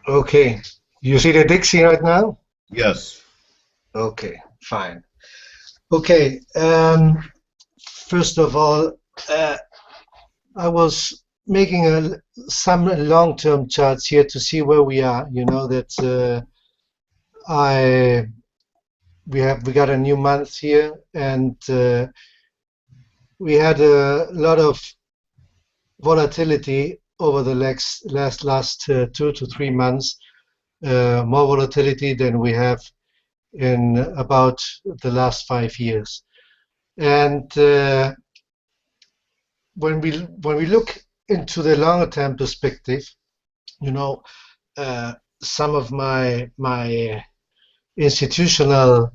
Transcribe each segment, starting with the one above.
Okay. You see the Dixie right now? Yes. Okay, fine. Okay. First of all, uh, I was making some long-term charts here to see where we are. You know that I we got a new month here, and we had a lot of volatility over the last 2 to 3 months. More volatility than we have in about the last 5 years. And when we look into the longer term perspective, you know, some of my institutional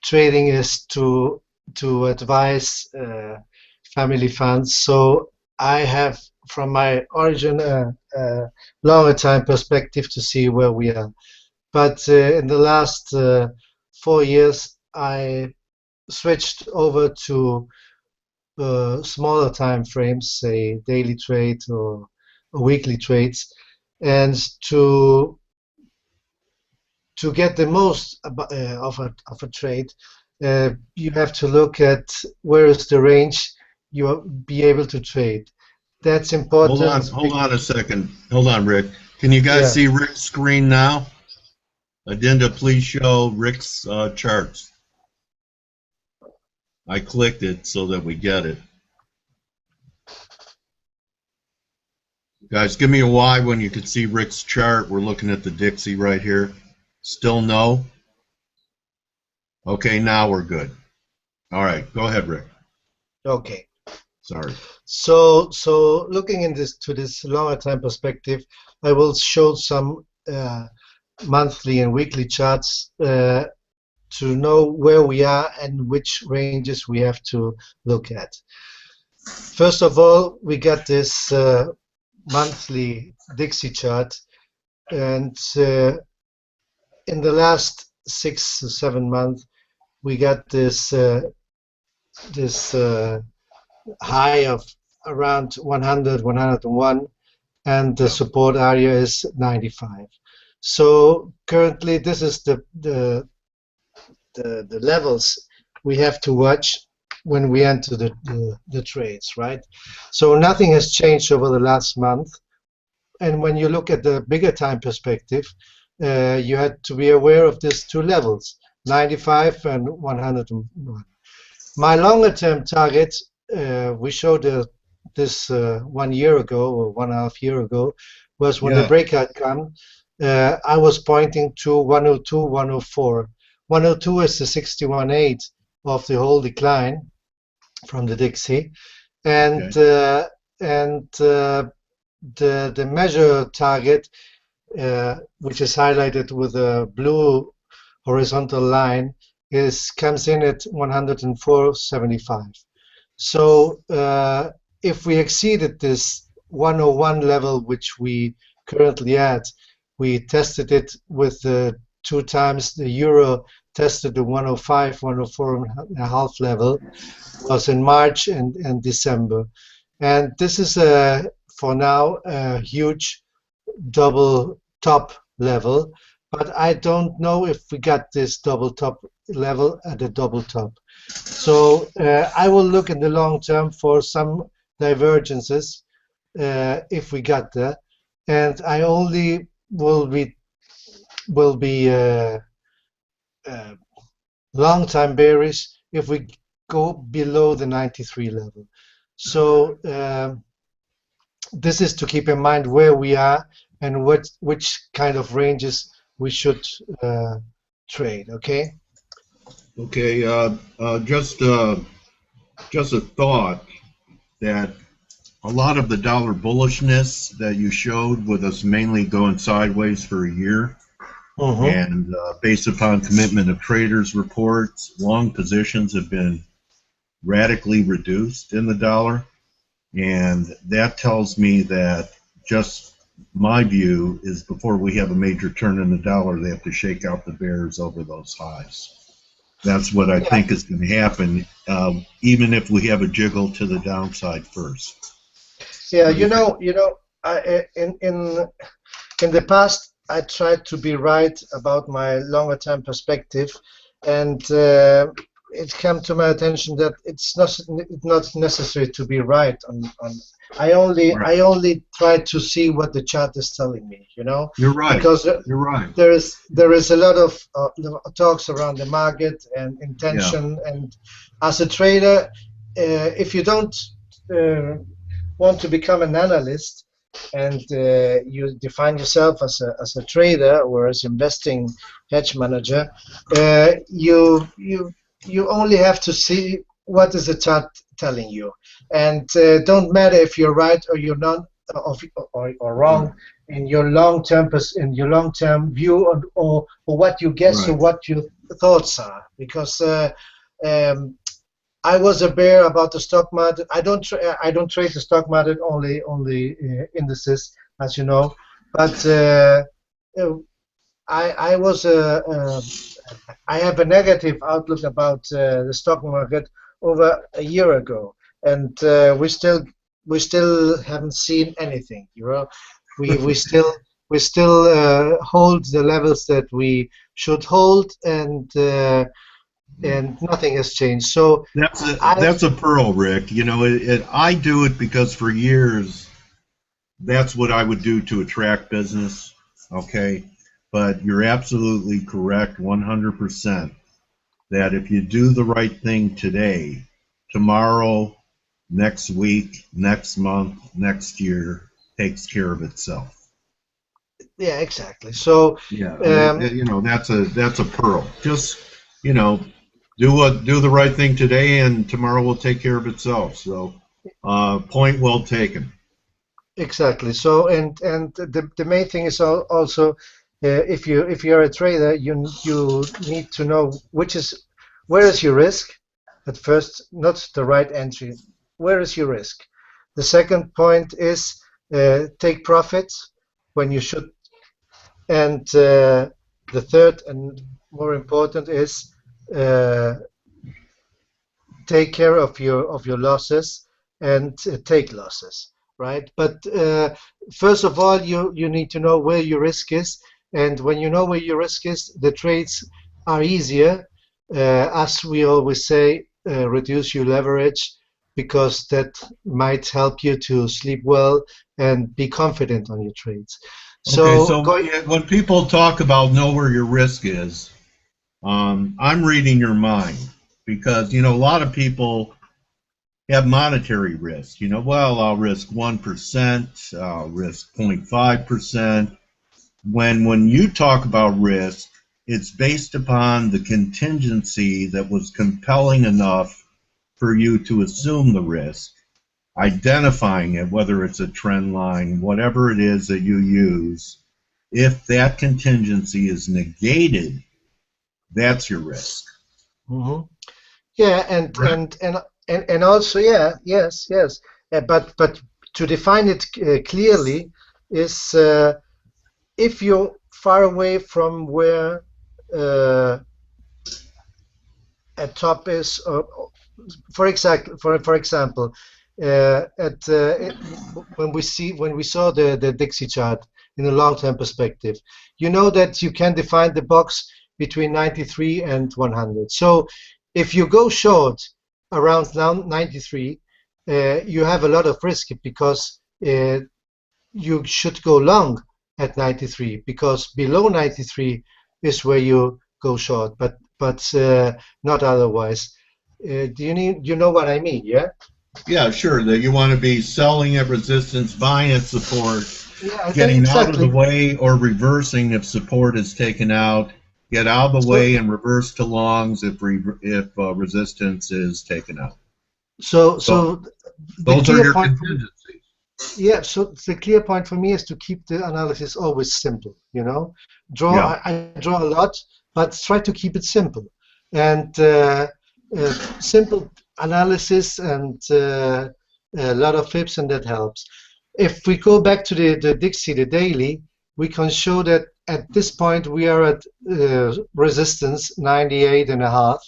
trading is to advise family funds. So I have, from my origin, a longer time perspective to see where we are. But in the last 4 years, I switched over to smaller time frames, say daily trade or weekly trades, and to get the most of a trade, you have to look at where is the range you will be able to trade. That's important. Hold on a second. Hold on, Rick. Can you guys Yeah. see Rick's screen now? Addenda, please show Rick's charts. I clicked it so that we get it. Guys, give me a Y when you can see Rick's chart. We're looking at the Dixie right here. Still no? Okay, now we're good. All right, go ahead, Rick. Okay. Sorry. So looking in this longer time perspective, I will show some monthly and weekly charts to know where we are and which ranges we have to look at. First of all, we got this monthly Dixie chart, and in the last 6 to 7 months, we got this high of around 100, 101, and the support area is 95. So currently, this is the levels we have to watch when we enter the trades, right? So nothing has changed over the last month. And when you look at the bigger time perspective, you had to be aware of these two levels, 95 and 101. My longer term target, we showed this 1 year ago or 1.5 years ago, was when the breakout come. I was pointing to 102, 104. 102 is the 61.8 of the whole decline from the Dixie, and the measure target, which is highlighted with a blue horizontal line, comes in at 104.75. So if we exceeded this 101 level, which we currently at, we tested it with 2 times the euro, tested the 105, 104.5 level, was in March and December. And this is for now a huge double top level, but I don't know if we got this double top level at the double top. So I will look in the long term for some divergences if we got there, and I only will be long time bearish if we go below the 93 level. So this is to keep in mind where we are and which kind of ranges we should trade. Okay. Okay. Just a thought that a lot of the dollar bullishness that you showed with us mainly going sideways for a year, and based upon commitment of traders reports, long positions have been radically reduced in the dollar, and that tells me that, just my view is, before we have a major turn in the dollar, they have to shake out the bears over those highs. That's what I think is going to happen, even if we have a jiggle to the downside first. Yeah, in the past I tried to be right about my longer term perspective, and it came to my attention that it's not necessary to be right on. Right. I only try to see what the chart is telling me, you know, You're right. because You're right. there is a lot of talks around the market and Yeah. intention, and as a trader, if you don't uh, want to become an analyst and you define yourself as a trader or as investing hedge manager, you only have to see what is the chart telling you, and don't matter if you're right or you're not, or wrong in your long term view, or what you guess or Right. what your thoughts are, because I was a bear about the stock market. I don't trade the stock market, only indices, as you know. But uh, I was I have a negative outlook about the stock market over a year ago, and we still haven't seen anything. You know, we still hold the levels that we should hold, and nothing has changed. So I That's a pearl, Rick. You know, I do it because for years that's what I would do to attract business. Okay, but you're absolutely correct, 100%. That if you do the right thing today, tomorrow, next week, next month, next year takes care of itself. Yeah, exactly. So Yeah, um, you know, that's a pearl. Just, you know, do the right thing today, and tomorrow will take care of itself. So, point well taken. exactly. So and the main thing is also if you're a trader, you need to know where is your risk at first, not the right entry. Where is your risk? The second point is take profits when you should, and the third and more important is uh, take care of your losses and take losses, right? But first of all, you need to know where your risk is, and when you know where your risk is, the trades are easier. As we always say, reduce your leverage, because that might help you to sleep well and be confident on your trades. Okay, So so going. when people talk about know where your risk is, I'm reading your mind because you know a lot of people have monetary risk. You know, well, I'll risk 1%, I'll risk 0.5%. When you talk about risk, it's based upon the contingency that was compelling enough for you to assume the risk, identifying it, whether it's a trend line, whatever it is that you use. If that contingency is negated, that's your risk. Mhm. Yeah, Correct? and also, yeah, yes. But to define it clearly is if you're far away from where uh, a top is, for example, at when we saw the Dixie chart in a long-term perspective, you know that you can define the box between 93 and 100. So if you go short around now 93, you have a lot of risk, because you should go long at 93, because below 93 is where you go short, but not otherwise. You know what I mean? Yeah. Yeah, sure. That you want to be selling at resistance, buying at support, Yeah, getting out of the exactly. way or reversing if support is taken out, get out of the So way and reverse to longs if resistance is taken out. so So so the those are clear your point for me, contingencies. yeah. So the clear point for me is to keep the analysis always simple. You know, Yeah. I draw a lot, but try to keep it simple, and simple analysis, and a lot of fibs, and that helps. If we go back to the Dixie, the daily, we can show that at this point we are at resistance 98 and a half,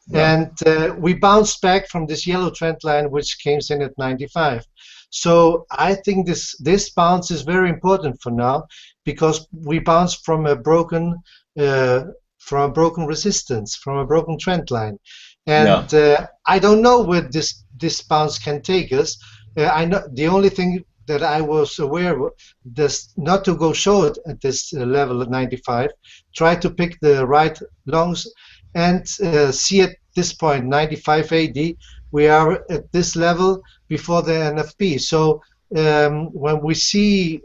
Yeah. and we bounced back from this yellow trend line, which came in at 95. So I think this bounce is very important for now, because we bounce from a broken resistance, from a broken trend line, and I don't know where this bounce can take us. I know the only thing that I was aware of is not to go short at this level at 95. Try to pick the right longs and see at this point 95 AD. We are at this level before the NFP. So when we see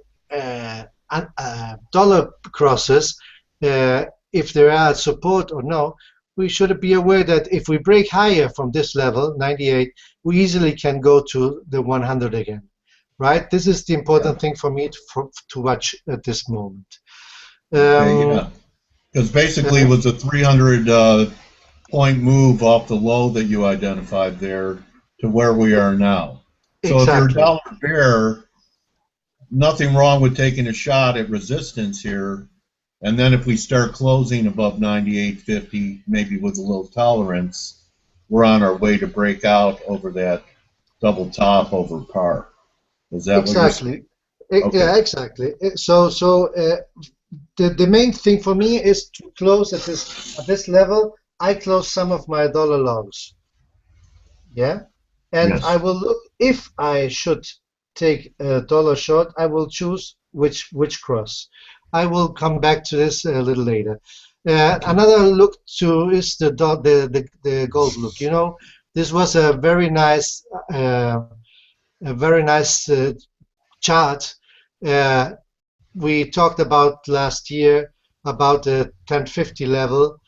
dollar crosses, if there are support or no, we should be aware that if we break higher from this level, 98, we easily can go to the 100 again, right? This is the important thing for me to watch at this moment. Because basically it was a 300 point move off the low that you identified there to where we are now. So if you're a dollar bear, nothing wrong with taking a shot at resistance here. And then if we start closing above 98.50, maybe with a little tolerance, we're on our way to break out over that double top over par. Is that exactly? What you're saying? Yeah, exactly. So the main thing for me is to close at this level. I close some of my dollar longs. Yeah, and Yes. I will look if I should take a dollar short. I will choose which cross. I will come back to this a little later. Another look to is the gold look. You know, this was a very nice chart. We talked about last year about the 1050 level,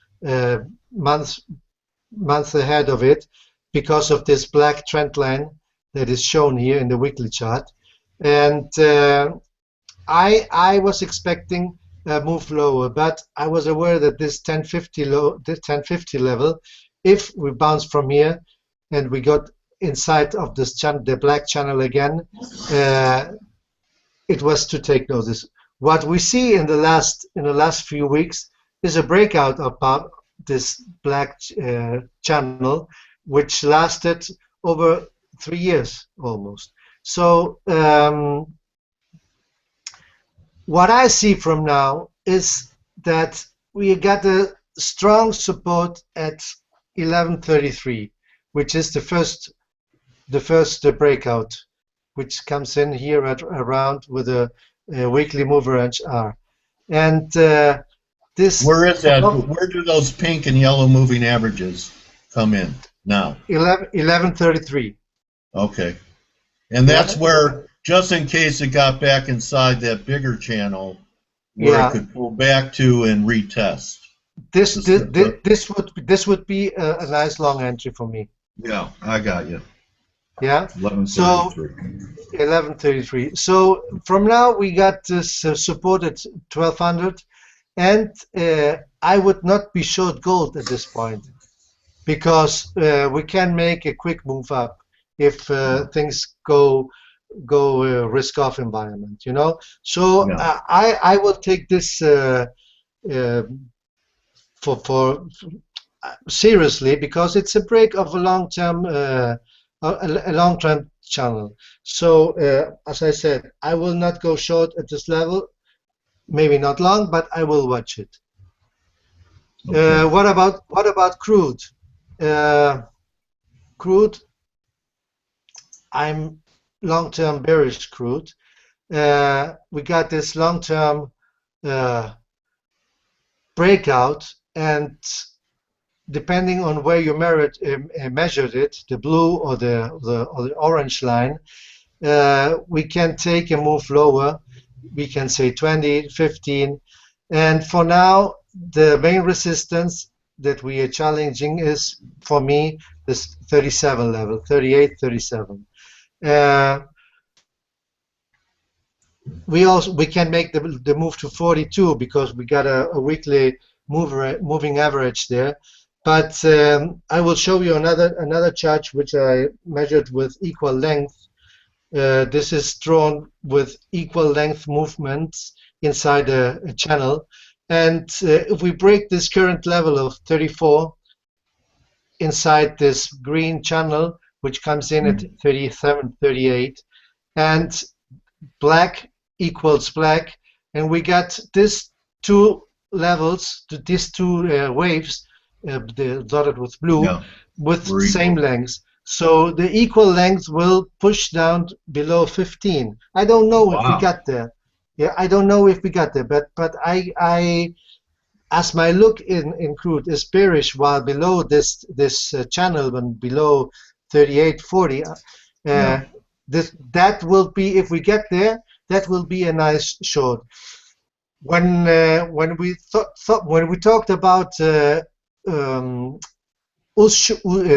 months ahead of it, because of this black trend line that is shown here in the weekly chart. And I was expecting a move lower, but I was aware that this 1050 level, if we bounce from here and we got inside of this channel, the black channel again, it was to take notice. What we see in the last few weeks is a breakout of this black channel, which lasted over 3 years almost. So what I see from now is that we got a strong support at 1133, which is the first breakout, which comes in here at around with a weekly move range R. And this. Where is that? Where do those pink and yellow moving averages come in now? 1133. Okay. And that's where, just in case it got back inside that bigger channel, where it could pull back to and retest. This would be a nice long entry for me. Yeah, I got you. Yeah. 1133. 1133. So from now we got this support at 1200, and I would not be short gold at this point, because we can make a quick move up if things go risk-off environment, you know. So I will take this for seriously, because it's a break of a long-term channel. So as I said, I will not go short at this level, maybe not long, but I will watch it. What about crude? Crude, I'm long-term bearish crude. We got this long-term breakout, and depending on where you measured it, the blue or the orange line, we can take a move lower. We can say 20, 15, and for now the main resistance that we are challenging is, for me, this 37 level, 38, 37. We can make the move to 42 because we got a weekly moving average there. But I will show you another chart which I measured with equal length. This is drawn with equal length movements inside a channel, and if we break this current level of 34 inside this green channel, which comes in at 37, 38, and black equals black, and we got these two levels, these two waves, dotted with blue, with same length. So the equal length will push down below 15. I don't know if we got there. Yeah, I don't know if we got there, but I as my look in crude is bearish, while below this channel, when below 38.40, that will be, if we get there, that will be a nice short. When we talked about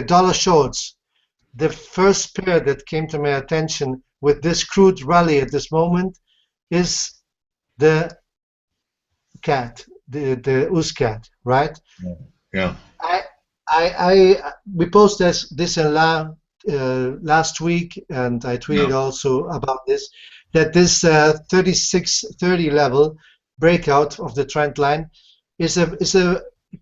dollar shorts, the first pair that came to my attention with this crude rally at this moment is the cat, the USCAT, right? Yeah. We posted this in last week, and I tweeted also about this, that this 36.30 level breakout of the trend line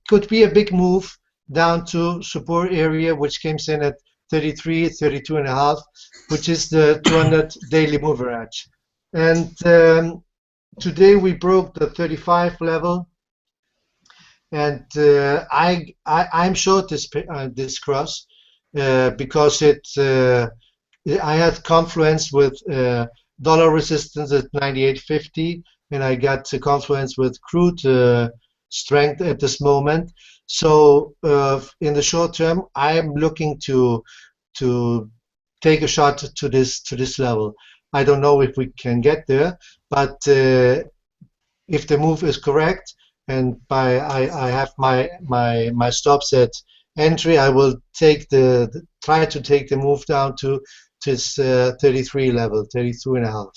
could be a big move down to support area, which comes in at 33, 32 and a half, which is the 200 daily mover edge. And today we broke the 35 level, and I'm short this cross because I had confluence with dollar resistance at 98.50, and I got confluence with crude strength at this moment. So in the short term, I'm looking to take a shot to this level. I don't know if we can get there, but if the move is correct, and I have my stops at entry, I will try to take the move down to this 33 level, 32 and a half.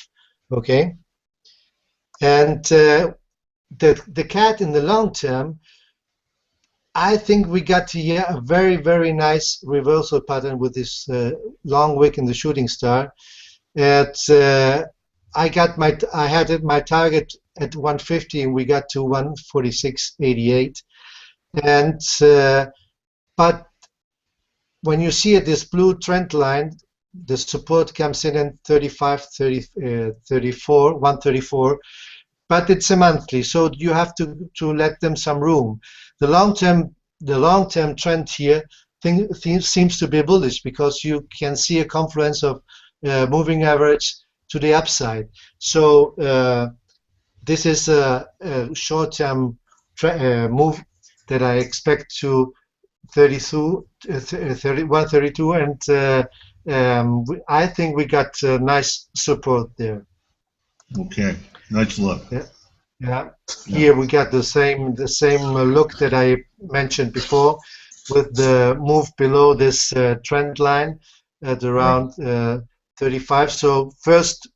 Okay, and the cat in the long term, I think we got here a very, very nice reversal pattern with this long wick in the shooting star. I had my target at 150, and we got to 146.88. And but when you see it, this blue trend line, the support comes in at 35, 34, 134. But it's a monthly, so you have to let them some room. The long-term trend here seems to be bullish, because you can see a confluence of moving average to the upside. So this is a short-term move that I expect to 132, and I think we got nice support there. Okay, nice look. Yeah. Here we got the same look that I mentioned before, with the move below this trend line at around 35. So first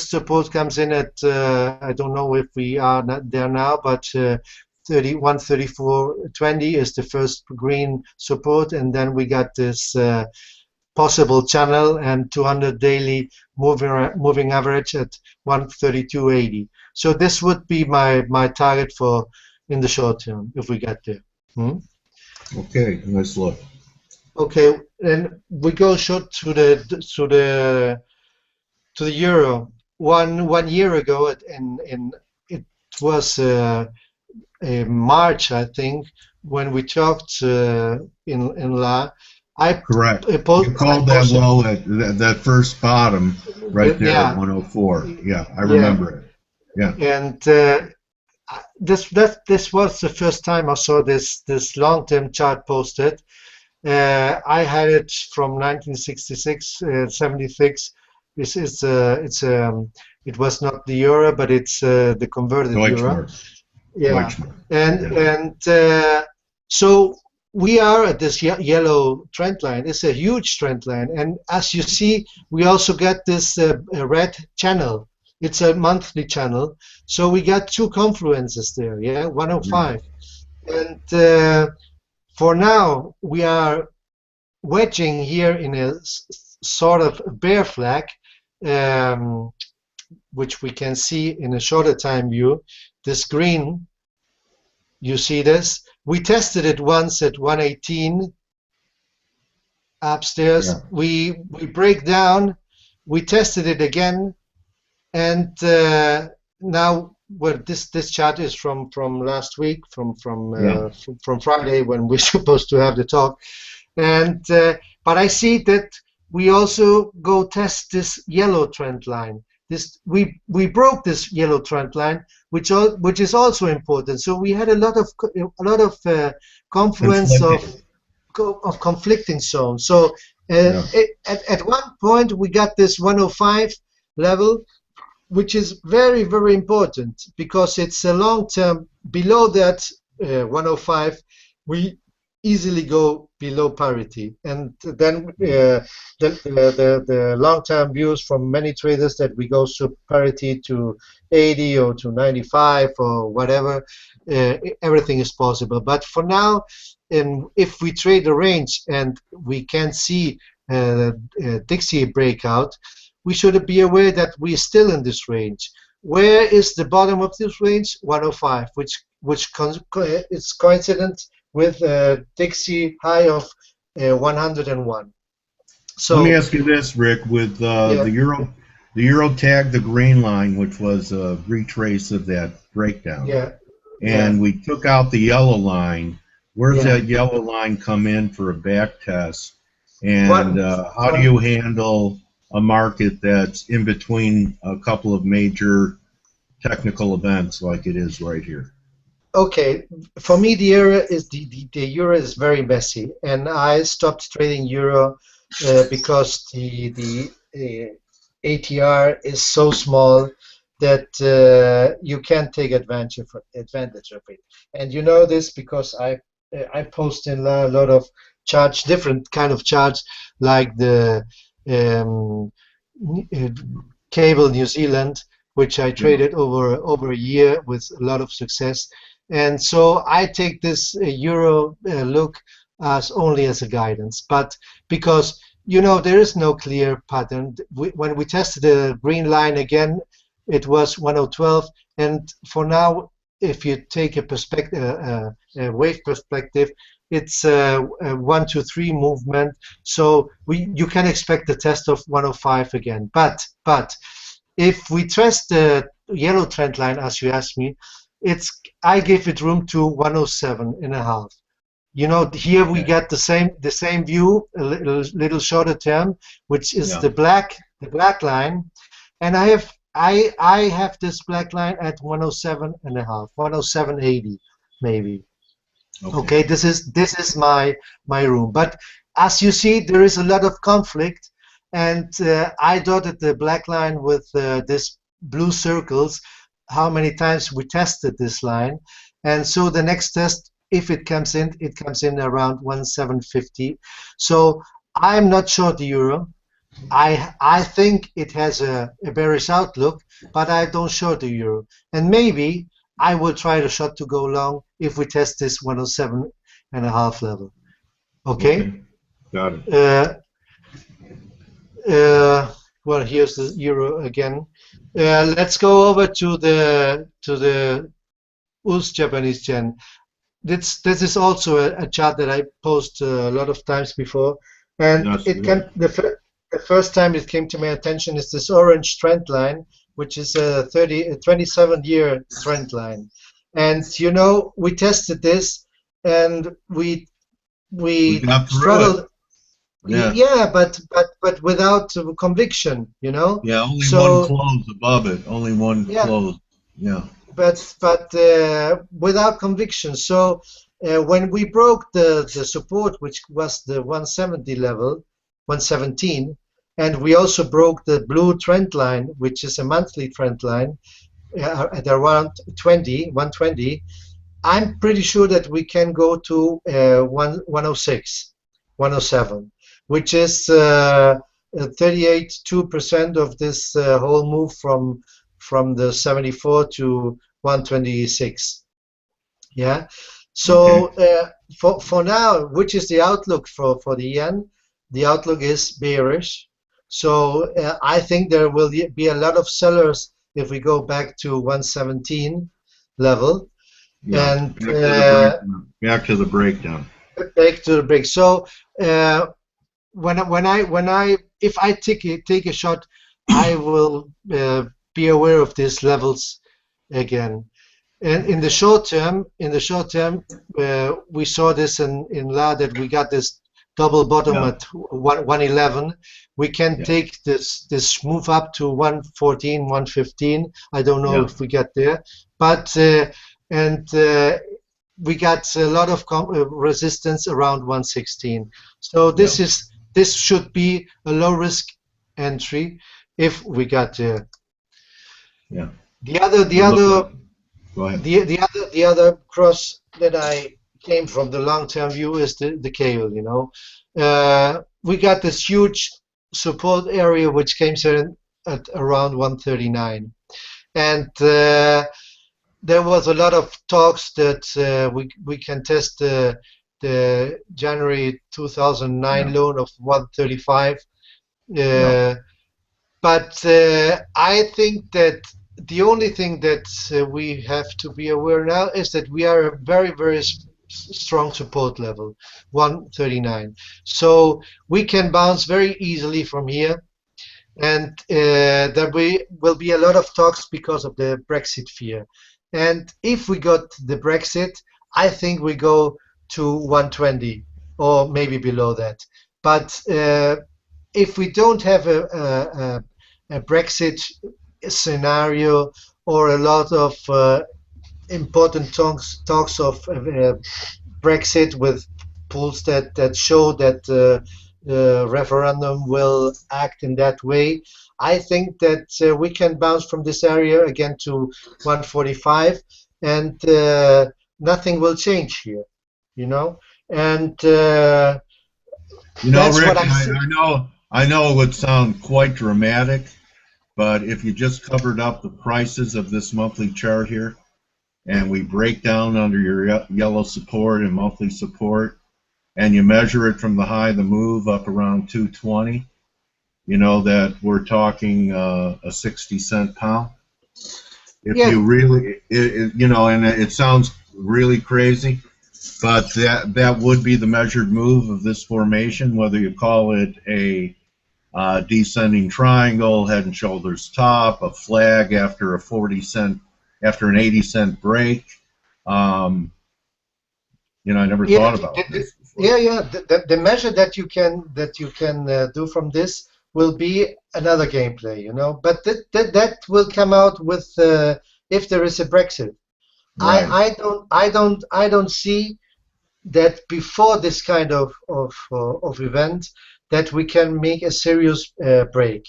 support comes in at I don't know if we are not there now, but 134.20 is the first green support, and then we got this possible channel and 200 daily moving average at 132.80. So this would be my target for in the short term if we get there. Okay, nice look. Okay, and we go short to the euro. One year ago, it was March, I think, when we talked in La. Correct. You called that low at that first bottom right there at 104. Yeah, I remember it. Yeah. And this was the first time I saw this long-term chart posted. I had it from 1966, 76. This is it was not the euro, but it's the converted euro. Yeah. And so we are at this yellow trend line. It's a huge trend line, and as you see, we also got this red channel. It's a monthly channel, so we got two confluences there. Yeah, 105, and for now we are wedging here in a sort of bear flag, which we can see in a shorter time view. This green, you see this? We tested it once at 118 upstairs. We break down. we tested it again, and now, well, this chart is from last week, from Friday, when we're supposed to have the talk, and but I see that we also go test this yellow trend line. We broke this yellow trend line, which is also important. So we had a lot of confluence of conflicting zones. So at one point we got this 105 level, which is very, very important because it's a long term. Below that 105, we easily go below parity, and then the long-term views from many traders that we go to parity to 80 or to 95 or whatever, everything is possible. But for now, if we trade a range and we can see Dixie breakout, we should be aware that we're still in this range. Where is the bottom of this range? 105, which is coincident with Dixie high of 101. So let me ask you this, Rick, with the euro tag, the green line, which was a retrace of that breakdown, and we took out the yellow line. Where's that yellow line come in for a back test? And how do you handle a market that's in between a couple of major technical events like it is right here? Okay, for me the euro is very messy, and I stopped trading euro because the ATR is so small that you can't take advantage of it. And you know this because I post in a lot of charts, different kind of charts, like the cable New Zealand, which I traded over a year with a lot of success. And so I take this euro look as only as a guidance, but because there is no clear pattern. When we tested the green line again, it was 1012, and for now, if you take a perspective, a wave perspective, it's a 1, 2, 3 movement. So you can expect the test of 105 again. But if we test the yellow trend line, as you asked me, I give it room to 107.5. Here we get the same view, a little shorter term, which is the black line, and I have this black line at 107.5, 107.80 maybe. Okay, this is my room. But as you see, there is a lot of conflict, and I dotted the black line with this blue circles. How many times we tested this line, and so the next test, if it comes in around 1750. So I'm not short the euro. I think it has a bearish outlook, but I don't short the euro. And maybe I will try to short to go long if we test this 107.5 level. Okay? Got it. Well, here's the euro again. Let's go over to the US Japanese yen. This is also a chart that I post a lot of times before, and the first time it came to my attention is this orange trend line, which is a 27-year trend line. And we tested this, and we struggled. Yeah, but without conviction, Yeah, only one close above it. Only one close. Yeah. But without conviction. So when we broke the support, which was the 170 level, 117, and we also broke the blue trend line, which is a monthly trend line, at around 120, I'm pretty sure that we can go to 106, 107, which is 38.2% of this whole move from the 74 to 126. Yeah. So for now, which is the outlook for the yen? The outlook is bearish. So I think there will be a lot of sellers if we go back to 117 level. Yeah, and back to the breakdown. Back to the break. So if I take a shot, I will be aware of these levels again. And in the short term, we saw this in La that we got this double bottom at 111. We can take this move up to 114, 115. I don't know if we get there, but we got a lot of resistance around 116. So this should be a low risk entry if we got there. Yeah. The other cross that I came from the long-term view is the cable. You know, we got this huge support area which came in at around 139, and there was a lot of talks that we can test the January 2009 loan of 135. But I think that the only thing that we have to be aware now is that we are a very, very strong support level, 139. So we can bounce very easily from here. And there will be a lot of talks because of the Brexit fear. And if we got the Brexit, I think we go to 120 or maybe below that. But if we don't have a Brexit scenario or a lot of important talks of Brexit with polls that show that the referendum will act in that way, I think that we can bounce from this area again to 145, and nothing will change here, you know. And you know, that's Rick, what I know it would sound quite dramatic, but if you just covered up the prices of this monthly chart here, and we break down under your yellow support and monthly support, and you measure it from the high of the move up around 220, you know that we're talking a 60-cent pound. If you really, you know, and it sounds really crazy, but that would be the measured move of this formation, whether you call it a descending triangle, head and shoulders top, a flag after a 40-cent, after an 80-cent break. You know, I never thought about this before. The measure that you can do from this will be another gameplay, you know. But that will come out with if there is a Brexit. Right. I don't see that before this kind of event that we can make a serious break.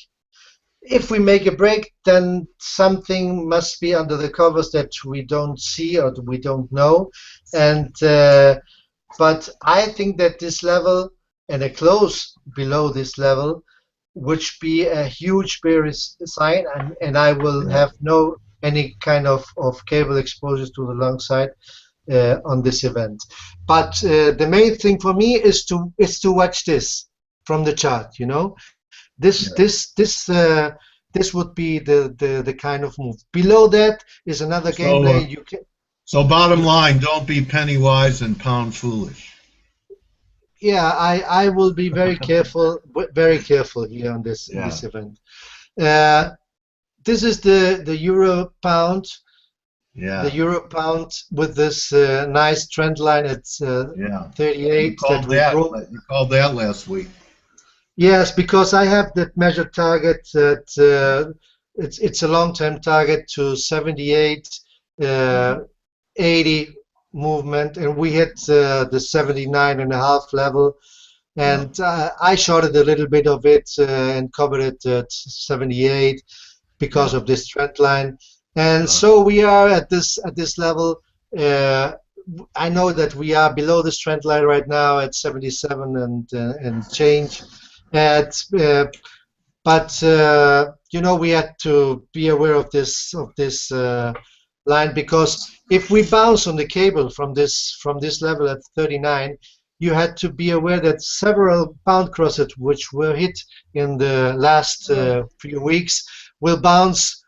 If we make a break, then something must be under the covers that we don't see or we don't know. And but I think that this level and a close below this level would be a huge bearish sign, and I will have any kind of cable exposures to the long side on this event. But the main thing for me is to watch this from the chart. You know, this would be the kind of move. Below that is another gameplay. You can. So bottom line, don't be penny wise and pound foolish. Yeah, I will be very careful here on this this event. This is the euro pound. Yeah. The euro pound with this nice trend line at 38 that we broke. You called that last week. Yes, because I have that measured target that it's a long-term target to 78, 80 movement, and we hit the 79.5 level, and I shorted a little bit of it and covered it at 78 because of this trend line, and so we are at this level. I know that we are below this trend line right now at 77 and change. But you know, we had to be aware of this line, because if we bounce on the cable from this level at 39, you had to be aware that several pound crosses which were hit in the last few weeks will bounce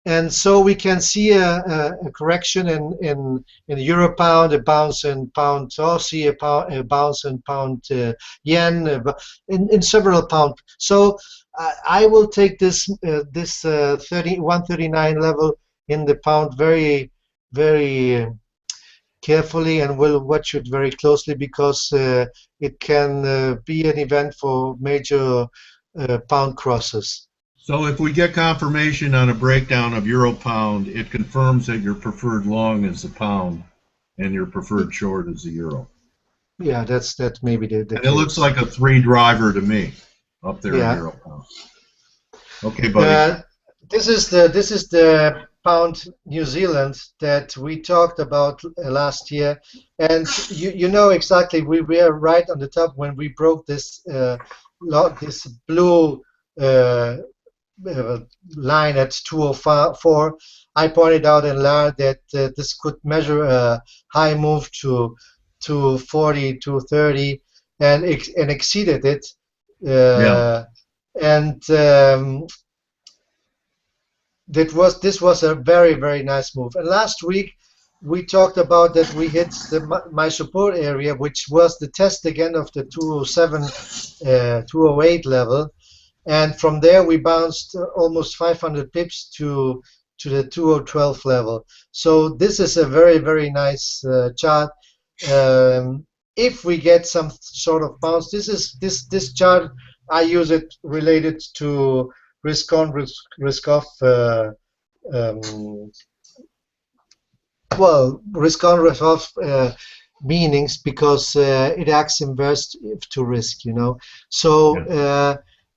And so we can see a correction in euro pound, a bounce in pound Aussie, a bounce in pound yen, in several pound. So I will take this 139 level in the pound very carefully, and will watch it very closely, because it can be an event for major pound crosses. So if we get confirmation on a breakdown of euro pound, it confirms that your preferred long is the pound and your preferred short is the euro. Yeah, that's maybe the And case. it looks like a 3 driver to me up there in euro pound. Okay, buddy. This is the pound New Zealand that we talked about last year, and you know exactly, we were right on the top when we broke this this blue line at 204. I pointed out in LAR that this could measure a high move to 240, 230, and exceeded it. And this was a very nice move. And last week we talked about that we hit my support area, which was the test again of the 207, 208 level. And from there we bounced almost 500 pips to the 2012 level. So this is a very nice chart. If we get some sort of bounce, this chart, I use it related to risk on, risk off. Well, risk on, risk off meanings, because it acts inverse to risk, you know. So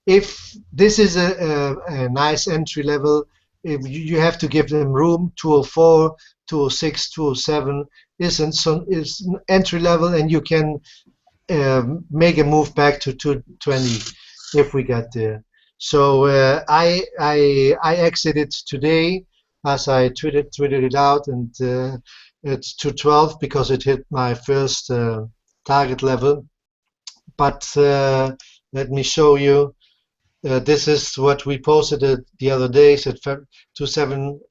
if this is a nice entry level, if you have to give them room. 204, 206, 207 is entry level, and you can make a move back to 220 if we get there. So I exited today, as I tweeted it out, and it's 212 because it hit my first target level. But let me show you. This is what we posted the other days at 27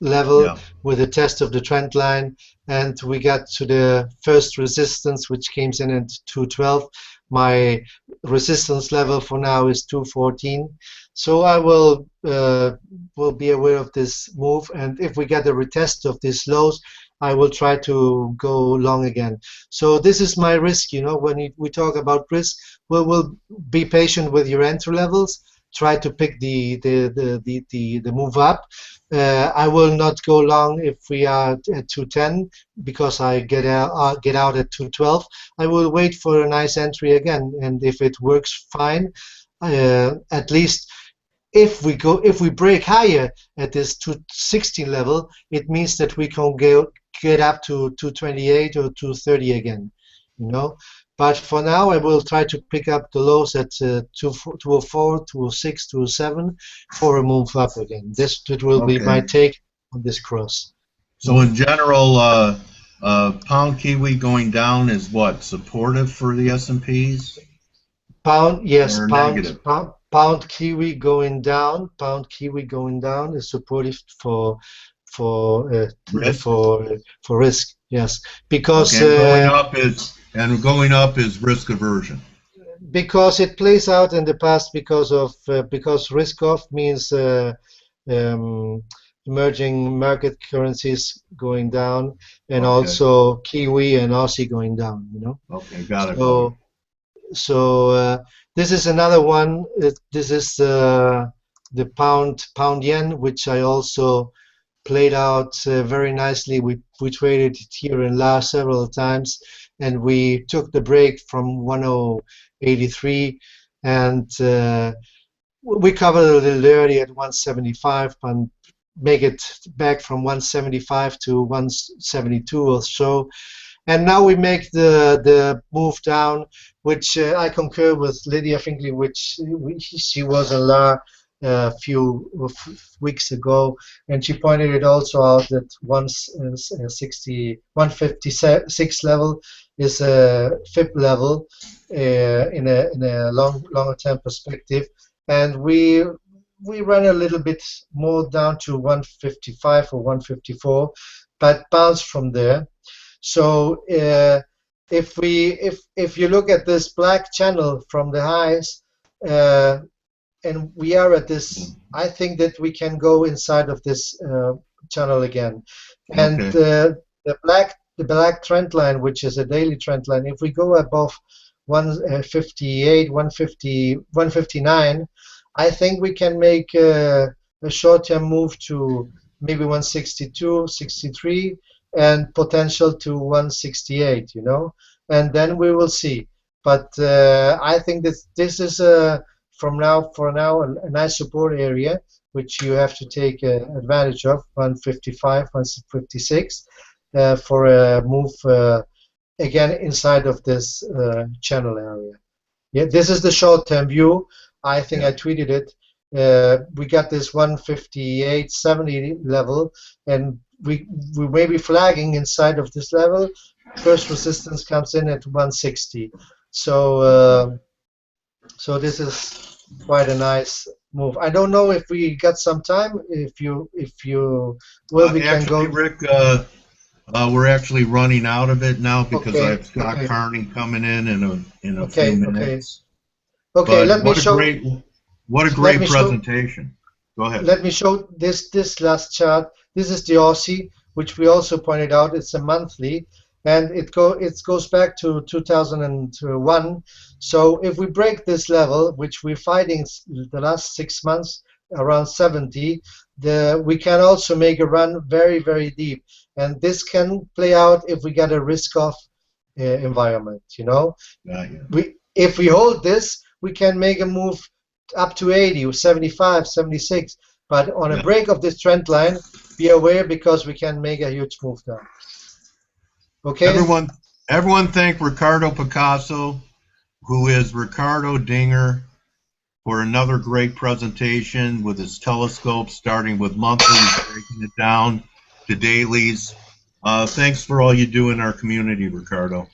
level with a test of the trend line, and we got to the first resistance, which came in at 212. My resistance level for now is 214. So I will be aware of this move, and if we get a retest of these lows, I will try to go long again. So this is my risk, you know. When we talk about risk, we'll be patient with your entry levels. Try to pick the move up. I will not go long if we are at 210, because I get out at 212. I will wait for a nice entry again, and if it works, fine. At least if we break higher at this 216 level, it means that we can get up to 228 or 230 again, you know. But for now, I will try to pick up the lows at 204, 206, 207 for a move up again. That will be my take on this cross. So in general, pound Kiwi going down is what? Supportive for the S&Ps? Pound, yes. Or negative? Pound Kiwi going down. Pound Kiwi going down is supportive for risk. Yes, because going up is risk aversion. Because it plays out in the past because risk off means emerging market currencies going down, and also Kiwi and Aussie going down, you know. Okay, got it. So this is another one. This is the pound yen, which I also played out very nicely. We traded it here and there several times, and we took the break from 1083, and we covered a little early at 175 and make it back from 175 to 172 or so. And now we make the move down, which I concur with Lydia Finkley, which she was in La a few weeks ago, and she pointed it also out that 156 level is a FIP level in a longer term perspective, and we we run a little bit more down to 155 or 154, but bounce from there. So if you look at this black channel from the highs, and we are at this, I think that we can go inside of this channel again. And Okay. the black trend line, which is a daily trend line, if we go above 158, 150, 159, I think we can make a short-term move to maybe 162, 63, and potential to 168, you know, and then we will see. But I think this is for now a nice support area which you have to take advantage of, 155, 156, for a move again inside of this channel area. Yeah, this is the short-term view. I think I tweeted it. We got this 158.70 level, and we may be flagging inside of this level. First resistance comes in at 160. So so this is quite a nice move. I don't know if we got some time. If you well, we can Actually, go. Rick, we're actually running out of it now because I Okay, have Scott okay, Carney coming in a few okay, okay, minutes. okay. But what a Let great me show. presentation. Go ahead. Let me show this last chart. This is the Aussie, which we also pointed out. It's a monthly, and it goes back to 2001. So if we break this level, which we're fighting the last 6 months around 70, we can also make a run very, very deep, and this can play out if we get a risk-off environment. You know, Yeah. if we hold this, we can make a move up to 80 or 75, 76. But on a Yeah. break of this trend line, be aware because we can make a huge move down. Okay? Everyone thank Ricardo Picasso, who is Ricardo Dinger, for another great presentation with his telescope, starting with monthlies, breaking it down to dailies. Thanks for all you do in our community, Ricardo.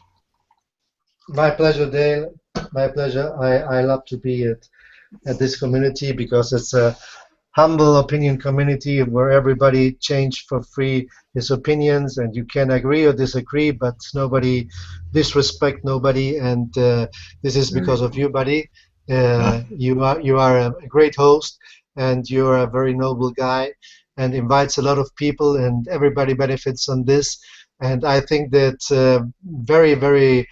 My pleasure, Dale. My pleasure. I love to be at this community because it's a humble opinion community where everybody change for free his opinions, and you can agree or disagree, but nobody disrespect nobody, and this is There you because of go. you, buddy. You are a great host, and you're a very noble guy, and invites a lot of people, and everybody benefits on this. And I think that very, very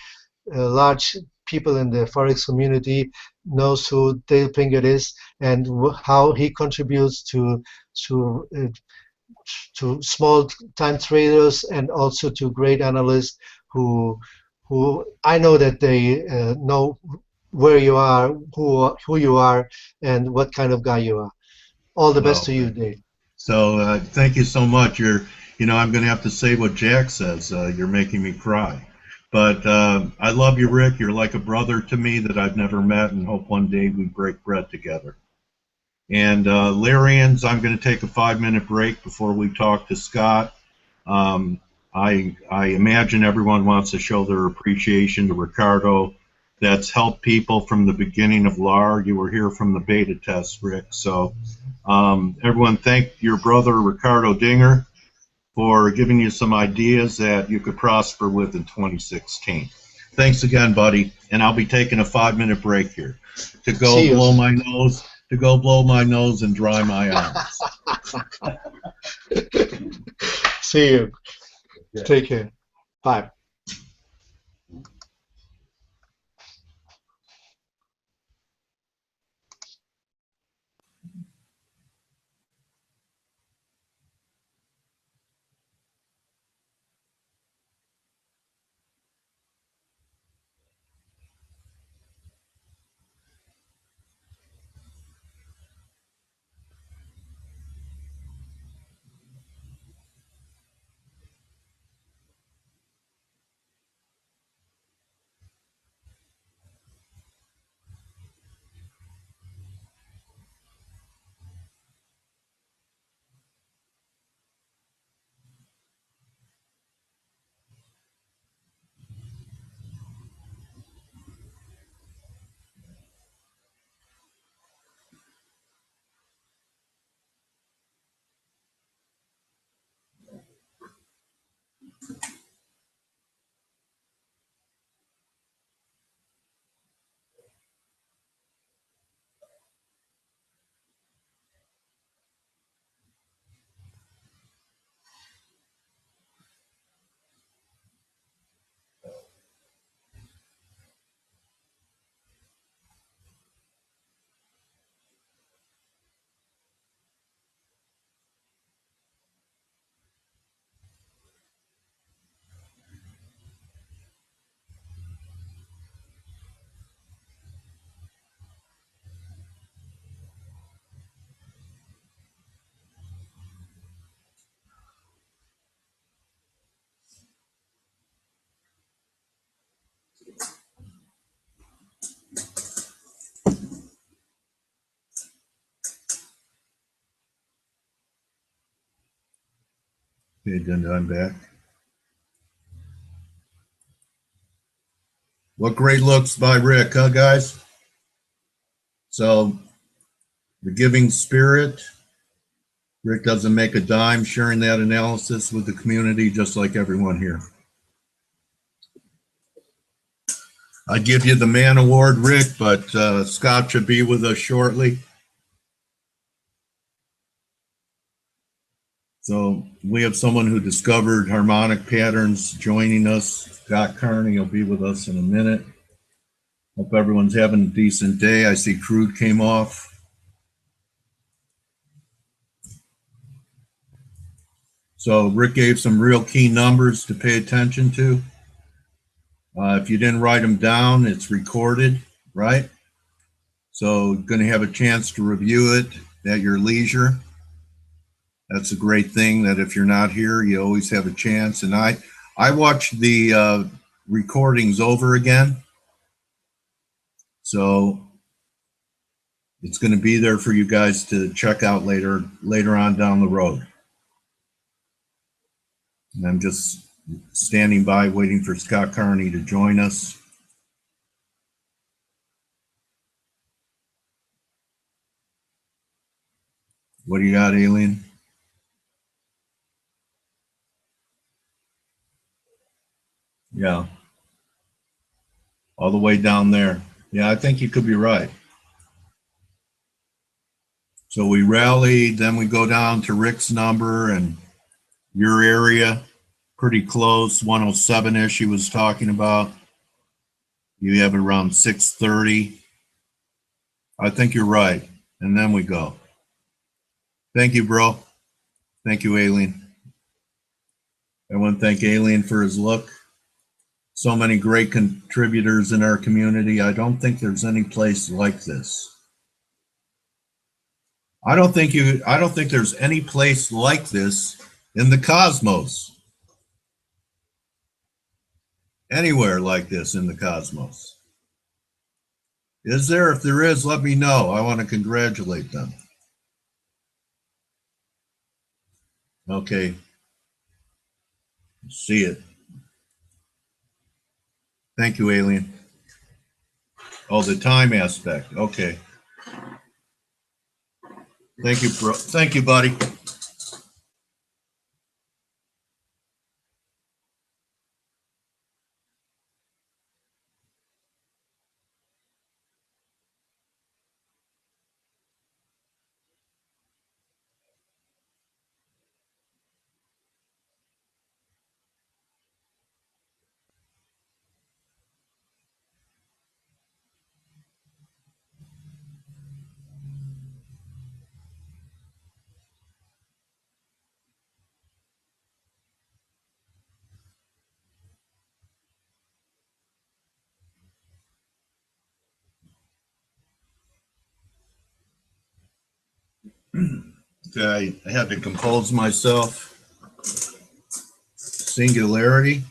large people in the forex community knows who Dale Pinkert is and how he contributes to uh, to small time traders and also to great analysts who I know that they know where you are, who you are, and what kind of guy you are. All the best Well, to you, Dale. so thank you so much. I'm going to have to say what Jack says. You're making me cry. But I love you, Rick. You're like a brother to me that I've never met, and hope one day we break bread together. And Larians, I'm going to take a 5-minute break before we talk to Scott. I imagine everyone wants to show their appreciation to Ricardo. That's helped people from the beginning of LAR. You were here from the beta test, Rick. So everyone thank your brother Ricardo Dinger for giving you some ideas that you could prosper with in 2016. Thanks again, buddy. And I'll be taking a 5-minute break here to go See you. blow my nose and dry my eyes. See you. Take care. Bye. Okay, then I'm back. What great looks by Rick, huh, guys? So, the giving spirit. Rick doesn't make a dime sharing that analysis with the community, just like everyone here. I give you the man award, Rick, but Scott should be with us shortly. So we have someone who discovered harmonic patterns joining us. Scott Carney will be with us in a minute. Hope everyone's having a decent day. I see crude came off. So Rick gave some real key numbers to pay attention to. If you didn't write them down, it's recorded, right? So going to have a chance to review it at your leisure. That's a great thing, that if you're not here, you always have a chance. And I watched the recordings over again. So it's going to be there for you guys to check out later on down the road. And I'm just standing by waiting for Scott Carney to join us. What do you got, Alien? Yeah. All the way down there. Yeah, I think you could be right. So we rallied, then we go down to Rick's number and your area, pretty close, 107-ish he was talking about. You have it around 630. I think you're right. And then we go. Thank you, bro. Thank you, Alien. I want to thank Alien for his look. So many great contributors in our community. I don't think there's any place like this. I don't think there's any place like this in the cosmos. Anywhere like this in the cosmos. Is there? If there is, let me know. I want to congratulate them. Okay. See it. Thank you, Alien. Oh, the time aspect. Okay. Thank you, bro. Thank you, buddy. Okay, I had to compose myself. Singularity.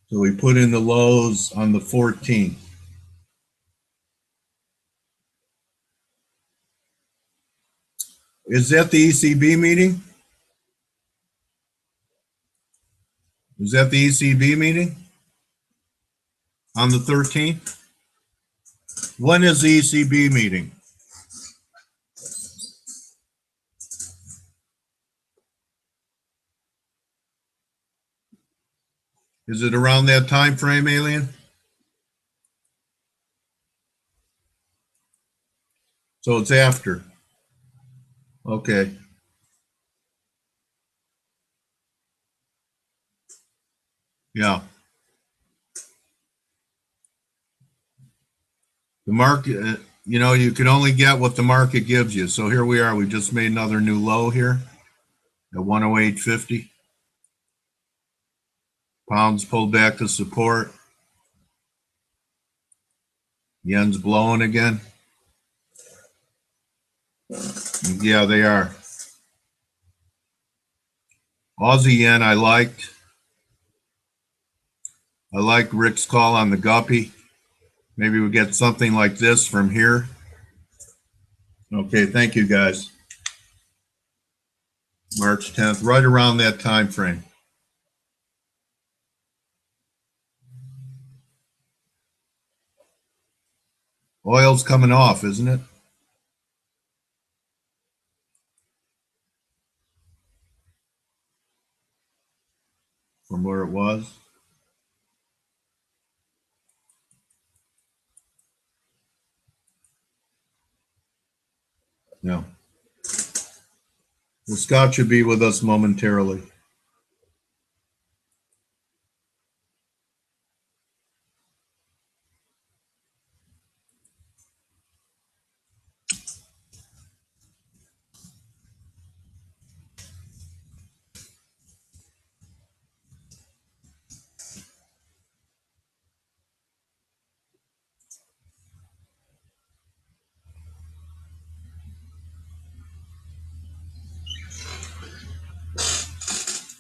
So we put in the lows on the 14th. Is that the ECB meeting? Is that the ECB meeting? On the 13th? When is the ECB meeting? Is it around that time frame, Alien? So it's after. Okay. Yeah. The market, you can only get what the market gives you. So here we are. We just made another new low here at 108.50. Pounds pulled back to support. Yen's blowing again. Yeah, they are. Aussie yen I liked. I like Rick's call on the guppy. Maybe we get something like this from here. Okay, thank you guys. March 10th, right around that time frame. Oil's coming off, isn't it? From where it was. No. Well, Scott should be with us momentarily.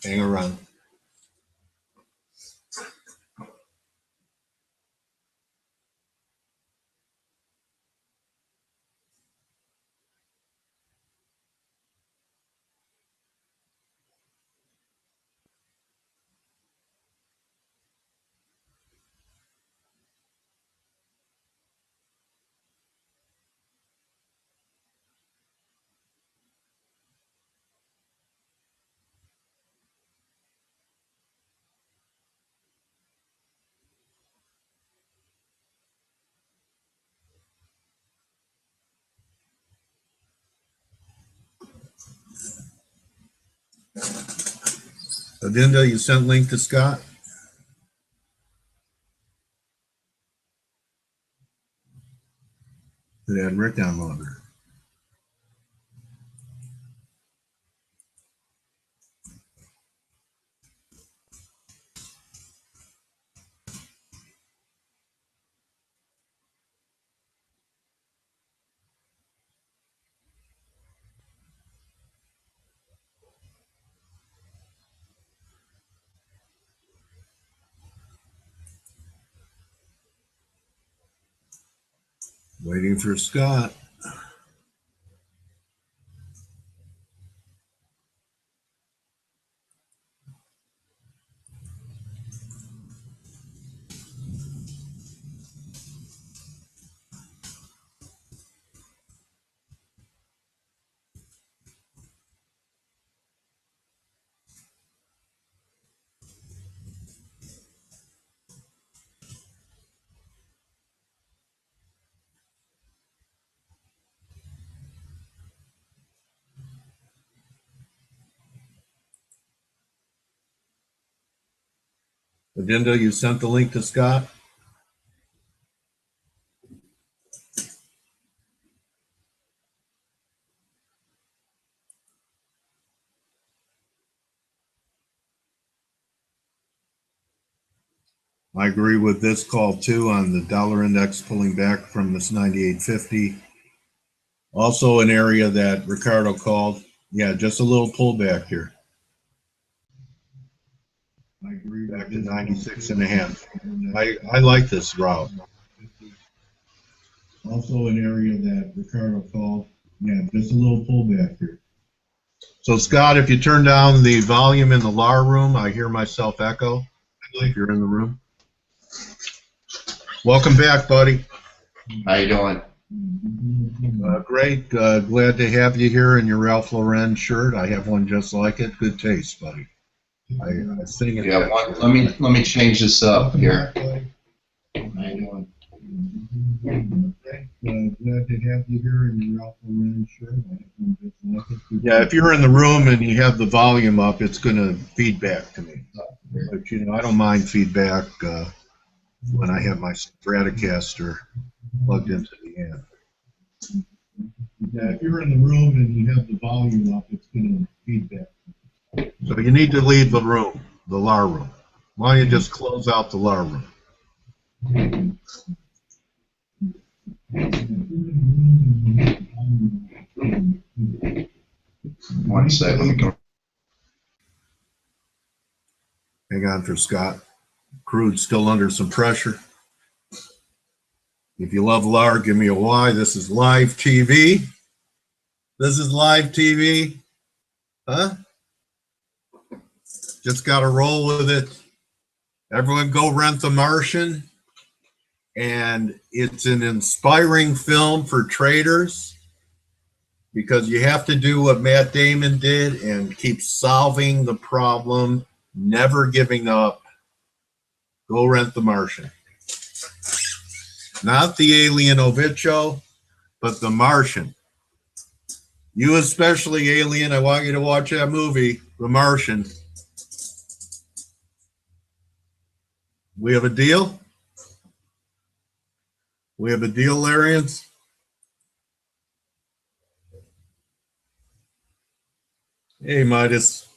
Hang around. Adinda, you sent link to Scott? It had Rick downloaded. Waiting for Scott. Adinda, you sent the link to Scott? I agree with this call too on the dollar index pulling back from this 98.50. Also an area that Ricardo called. Yeah, just a little pullback here. I agree back to 96.5. I like this route. Also an area that Ricardo called. Yeah, just a little pullback here. So Scott, if you turn down the volume in the LAR room, I hear myself echo. If you're in the room. Welcome back, buddy. How you doing? Great. Glad to have you here in your Ralph Lauren shirt. I have one just like it. Good taste, buddy. I think it. Yeah, let me change this up here. How you doing? Glad to have you here in your Ralph Lauren shirt. I have one just like it. Yeah, if you're in the room and you have the volume up, it's going to feedback to me. But you know, I don't mind feedback when I have my Stratocaster plugged into the amp. Yeah, if you're in the room and you have the volume up, it's going to feedback. So you need to leave the room, the LAR room. Why don't you just close out the LAR room? 1 second. Let me go. Hang on for Scott. Crude's still under some pressure. If you love LAR, give me a Y. This is live TV. This is live TV. Huh? Just got to roll with it. Everyone go rent The Martian. And it's an inspiring film for traders because you have to do what Matt Damon did and keep solving the problem, never giving up. Go rent The Martian. Not the Alien Ovicho, but The Martian. You especially, Alien, I want you to watch that movie, The Martian. We have a deal? We have a deal, Larians? Hey, Midas.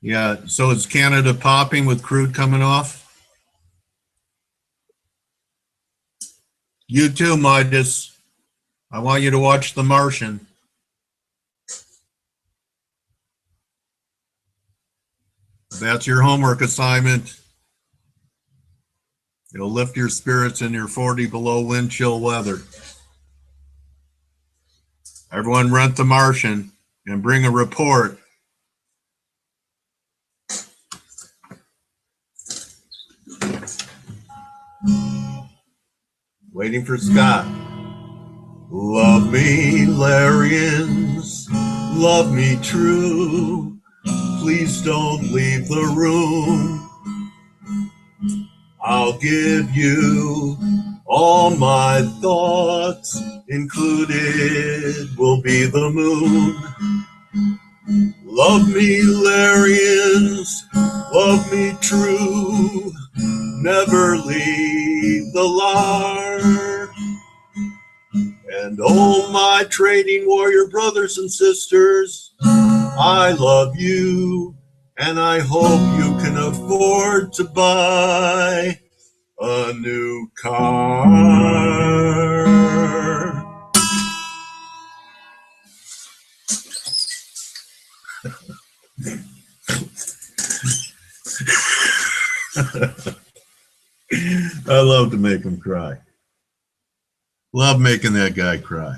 Yeah, so is Canada popping with crude coming off? You too, Midas. I want you to watch The Martian. That's your homework assignment. It'll lift your spirits in your 40 below wind chill weather. Everyone rent The Martian and bring a report. Waiting for Scott. Love me, Larians, love me true. Please don't leave the room. I'll give you all my thoughts, included will be the moon. Love me, Larians, love me true. Never leave the LAR. And oh, my trading warrior brothers and sisters, I love you, and I hope you can afford to buy a new car. I love to make him cry. Love making that guy cry.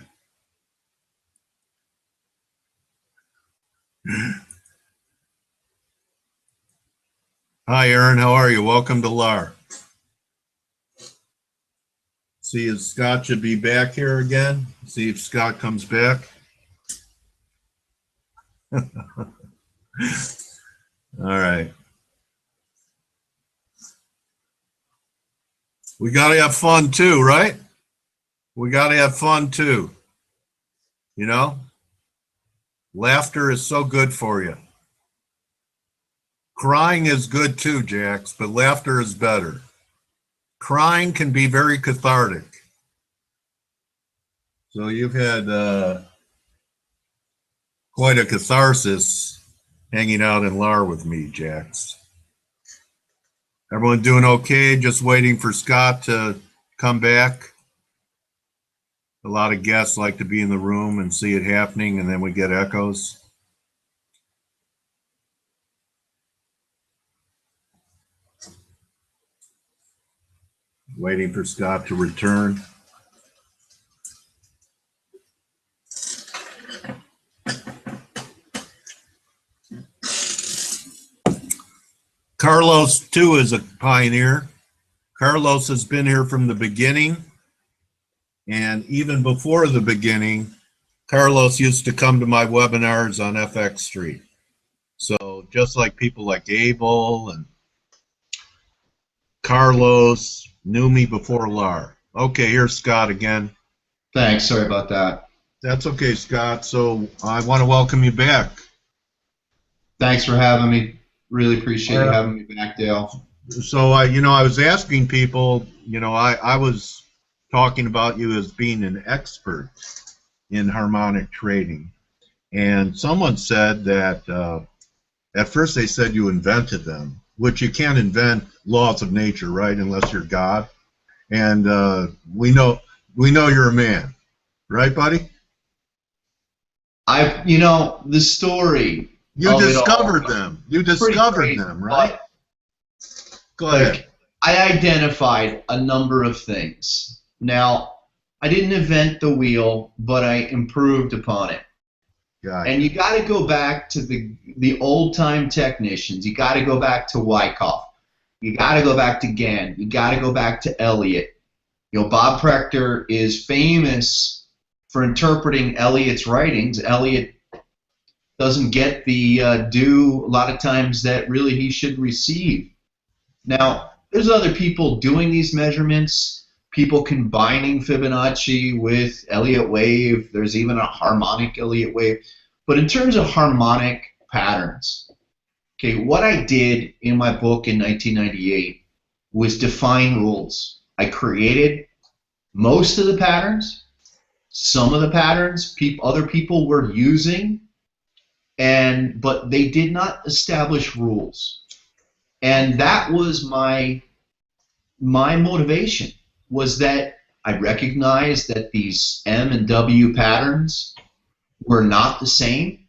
Hi, Aaron. How are you? Welcome to LAR. See if Scott should be back here again. See if Scott comes back. All right. We got to have fun too, right? We got to have fun too. You know? Laughter is so good for you. Crying is good too, Jax, but laughter is better. Crying can be very cathartic. So you've had quite a catharsis hanging out in LAR with me, Jax. Everyone doing okay? Just waiting for Scott to come back. A lot of guests like to be in the room and see it happening, and then we get echoes. Waiting for Scott to return. Carlos, too, is a pioneer. Carlos has been here from the beginning. And even before the beginning, Carlos used to come to my webinars on FX Street. So just like people like Abel and Carlos knew me before LAR. Okay, here's Scott again. Thanks. Sorry about that. That's okay, Scott. So I want to welcome you back. Thanks for having me. Really appreciate you having me back, Dale. So I was asking people, I was talking about you as being an expert in harmonic trading, and someone said that at first they said you invented them, which you can't invent laws of nature, right? Unless you're God. And we know you're a man. Right, buddy? You know, the story. You of it all discovered them. You is pretty discovered crazy, them, right? but, Go ahead. like, I identified a number of things. Now, I didn't invent the wheel, but I improved upon it. Got And it. you got to go back to the old time technicians. You got to go back to Wyckoff. You got to go back to Gann. You got to go back to Elliot. You know, Bob Prechter is famous for interpreting Elliot's writings. Elliot doesn't get the due a lot of times that really he should receive. Now, there's other people doing these measurements, people combining Fibonacci with Elliott wave. There's even a harmonic Elliott wave. But in terms of harmonic patterns, okay, what I did in my book in 1998 was define rules. I created most of the patterns. Some of the patterns other people were using, but they did not establish rules. And that was my motivation, was that I recognized that these M and W patterns were not the same,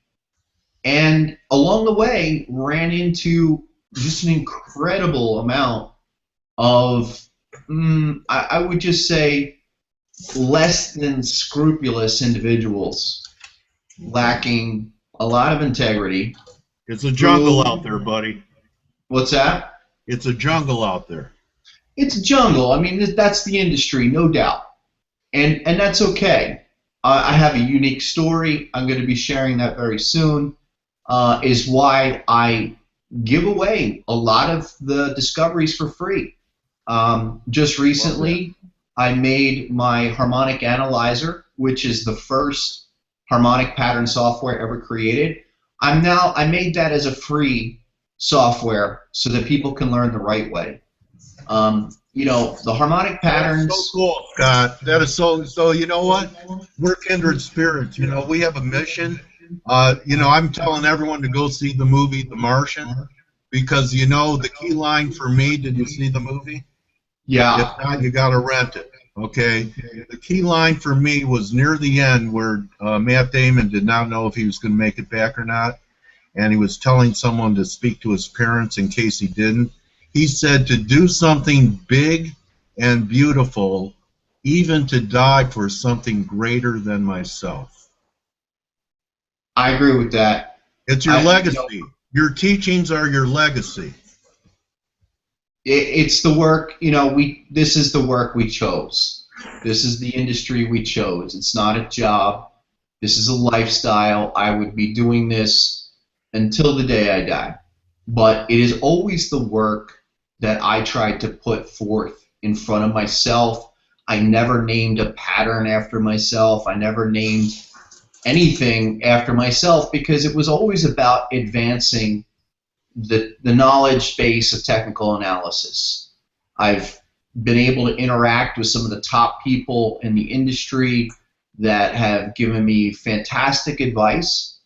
and along the way ran into just an incredible amount of, I would just say, less than scrupulous individuals lacking a lot of integrity. It's a jungle out there, buddy. What's that? It's a jungle out there. It's a jungle. I mean, that's the industry, no doubt. And that's okay. I have a unique story. I'm going to be sharing that very soon, is why I give away a lot of the discoveries for free. Just recently, I made my harmonic analyzer, which is the first harmonic pattern software ever created. I made that as a free software so that people can learn the right way. You know, the harmonic patterns. That's so cool, Scott. That is so. You know what? We're kindred spirits. You know, we have a mission. You know, I'm telling everyone to go see the movie The Martian, because you know the key line for me. Did you see the movie? Yeah. If not, you got to rent it. Okay. The key line for me was near the end where Matt Damon did not know if he was going to make it back or not, and he was telling someone to speak to his parents in case he didn't. He said to do something big and beautiful, even to die for something greater than myself. I agree with that. It's your legacy. Your teachings are your legacy. It's the work, you know, this is the work we chose. This is the industry we chose. It's not a job. This is a lifestyle. I would be doing this until the day I die. But it is always the work that I tried to put forth in front of myself. I never named a pattern after myself. I never named anything after myself, because it was always about advancing the knowledge base of technical analysis. I've been able to interact with some of the top people in the industry that have given me fantastic advice.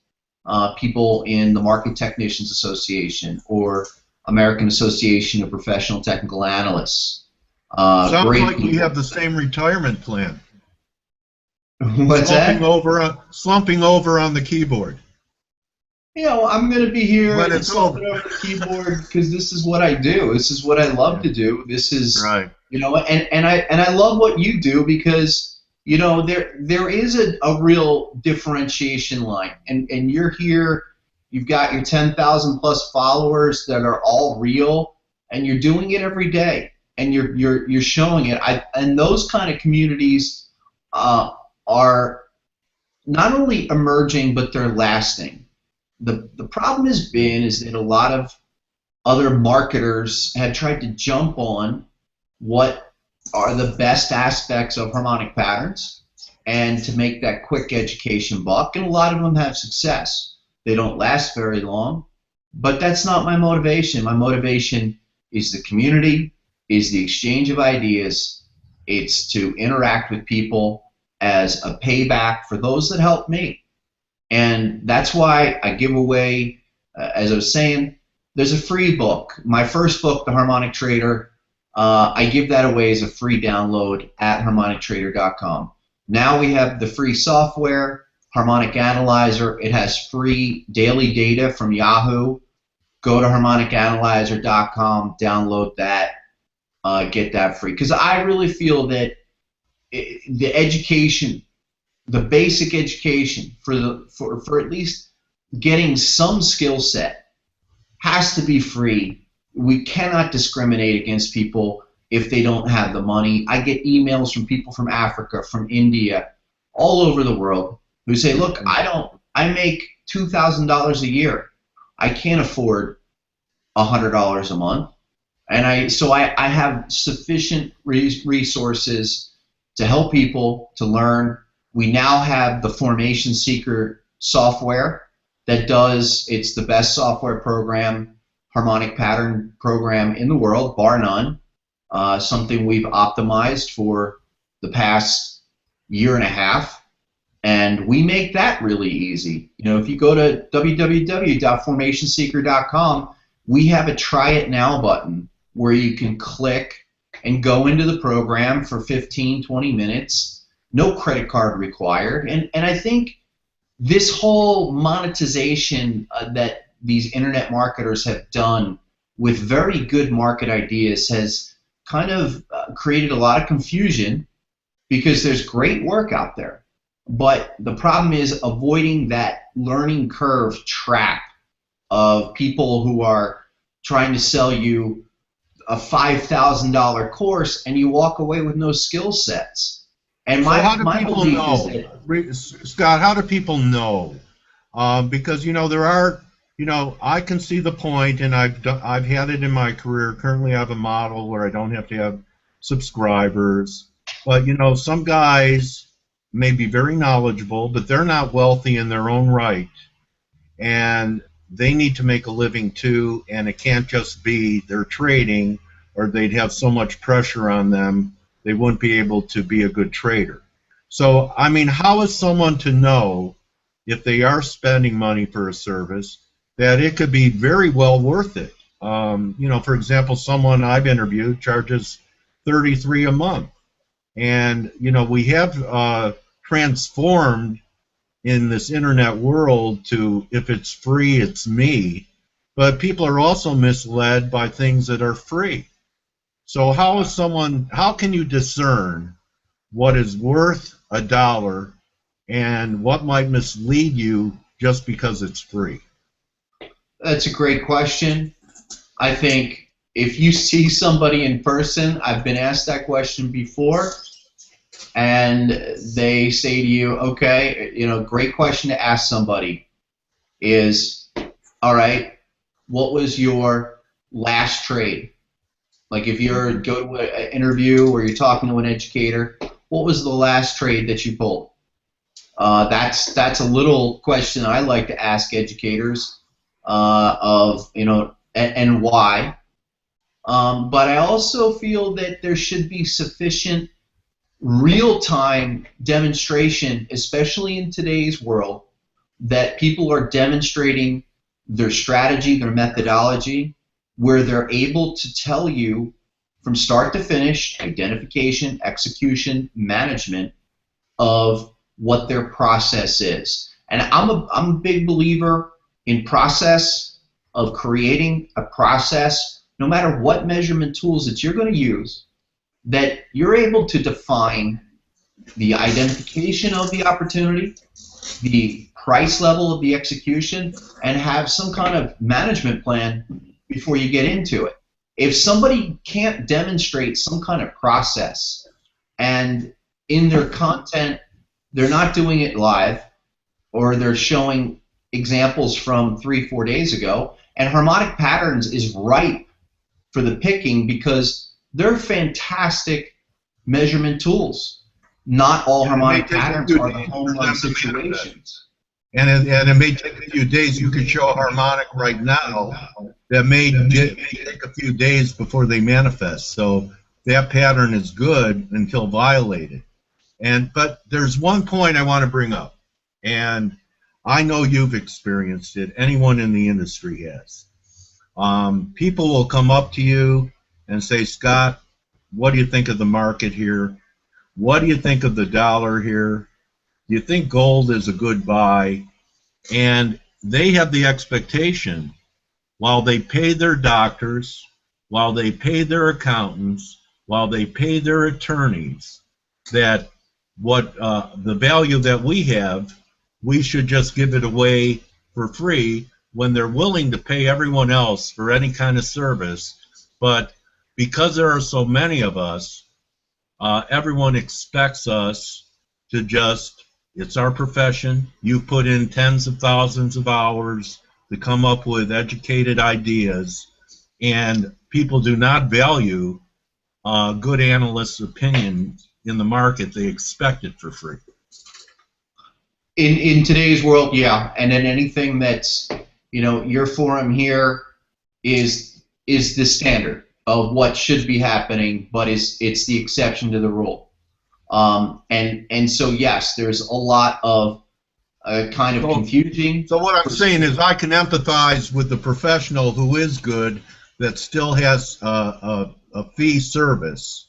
People in the Market Technicians Association or American Association of Professional Technical Analysts. Sounds like people. we have the same retirement plan. What's that? Slumping over on the keyboard. You know, I'm going to be here When and it's slumping over the keyboard because this is what I do. This is what I love to do. This is, right. You know, and I love what you do, because, you know, there is a real differentiation line, and you're here. You've got your 10,000 plus followers that are all real, and you're doing it every day, and you're showing it. And those kind of communities are not only emerging, but they're lasting. The problem has been is that a lot of other marketers have tried to jump on what are the best aspects of harmonic patterns and to make that quick education buck, and a lot of them have success. They don't last very long, but that's not my motivation. My motivation is the community, is the exchange of ideas. It's to interact with people as a payback for those that help me. And that's why I give away, as I was saying, there's a free book. My first book, The Harmonic Trader, I give that away as a free download at harmonictrader.com. Now we have the free software, Harmonic Analyzer. It has free daily data from Yahoo. Go to harmonicanalyzer.com, download that, get that free. Because I really feel that the education, the basic education for at least getting some skill set has to be free. We cannot discriminate against people if they don't have the money. I get emails from people from Africa, from India, all over the world who say, look, I make $2,000 a year. I can't afford $100 a month. And so I have sufficient resources to help people to learn. We now have the Formation Seeker software that it's the best software program, harmonic pattern program in the world, bar none. Something we've optimized for the past year and a half, and we make that really easy. You know, if you go to www.formationseeker.com, we have a Try It Now button where you can click and go into the program for 15, 20 minutes, no credit card required. And I think this whole monetization that these internet marketers have done with very good market ideas has kind of created a lot of confusion, because there's great work out there. But the problem is avoiding that learning curve trap of people who are trying to sell you a $5,000 course and you walk away with no skill sets. And so how do my people belief know? is that, Scott, how do people know? Because, you know, there are, you know, I can see the point, and I've had it in my career. Currently, I have a model where I don't have to have subscribers. But, you know, some guys may be very knowledgeable, but they're not wealthy in their own right. And they need to make a living too, and it can't just be their trading, or they'd have so much pressure on them they wouldn't be able to be a good trader. So, I mean, how is someone to know if they are spending money for a service that it could be very well worth it? You know, for example, someone I've interviewed charges $33 a month, and you know, we have transformed in this internet world to, if it's free, it's me. But people are also misled by things that are free. So how can you discern what is worth $1 and what might mislead you just because it's free? That's a great question. I think if you see somebody in person, I've been asked that question before, and they say to you, okay, you know, great question to ask somebody is, all right, what was your last trade? Like if you're go to an interview or you're talking to an educator, what was the last trade that you pulled? That's a little question I like to ask educators of, you know, and why. But I also feel that there should be sufficient real-time demonstration, especially in today's world, that people are demonstrating their strategy, their methodology, where they're able to tell you from start to finish, identification, execution, management of what their process is. And I'm a big believer in process, of creating a process, no matter what measurement tools that you're going to use, that you're able to define the identification of the opportunity, the price level of the execution, and have some kind of management plan before you get into it. If somebody can't demonstrate some kind of process, and in their content they're not doing it live, or they're showing examples from 3-4 days ago, and harmonic patterns is ripe for the picking because they're fantastic measurement tools. Not all harmonic patterns are the home run situations. And it may take a few days. You could show a harmonic right now that may take a few days before they manifest. So that pattern is good until violated. But there's one point I want to bring up, and I know you've experienced it. Anyone in the industry has. People will come up to you and say, Scott, what do you think of the market here? what do you think of the dollar here? Do you think gold is a good buy? And they have the expectation, while they pay their doctors, while they pay their accountants, while they pay their attorneys, that what the value that we have, we should just give it away for free when they're willing to pay everyone else for any kind of service. But because there are so many of us, everyone expects us to just, it's our profession. You put in tens of thousands of hours to come up with educated ideas, and people do not value good analysts' opinion in the market. They expect it for free. In today's world, yeah, and then anything that's, your forum here is the standard of what should be happening, but it's the exception to the rule. And so yes, there's a lot of kind of confusing. So what I'm saying is, I can empathize with the professional who is good that still has a fee service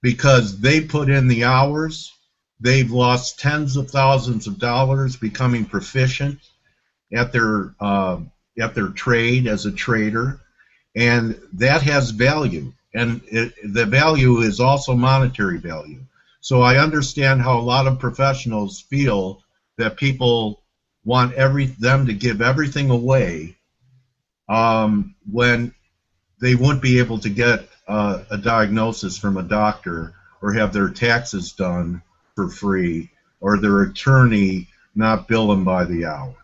because they put in the hours. They've lost tens of thousands of dollars becoming proficient at their trade as a trader, and that has value, and the value is also monetary value. So I understand how a lot of professionals feel that people want them to give everything away when they wouldn't be able to get a diagnosis from a doctor or have their taxes done for free, or their attorney not bill them by the hour.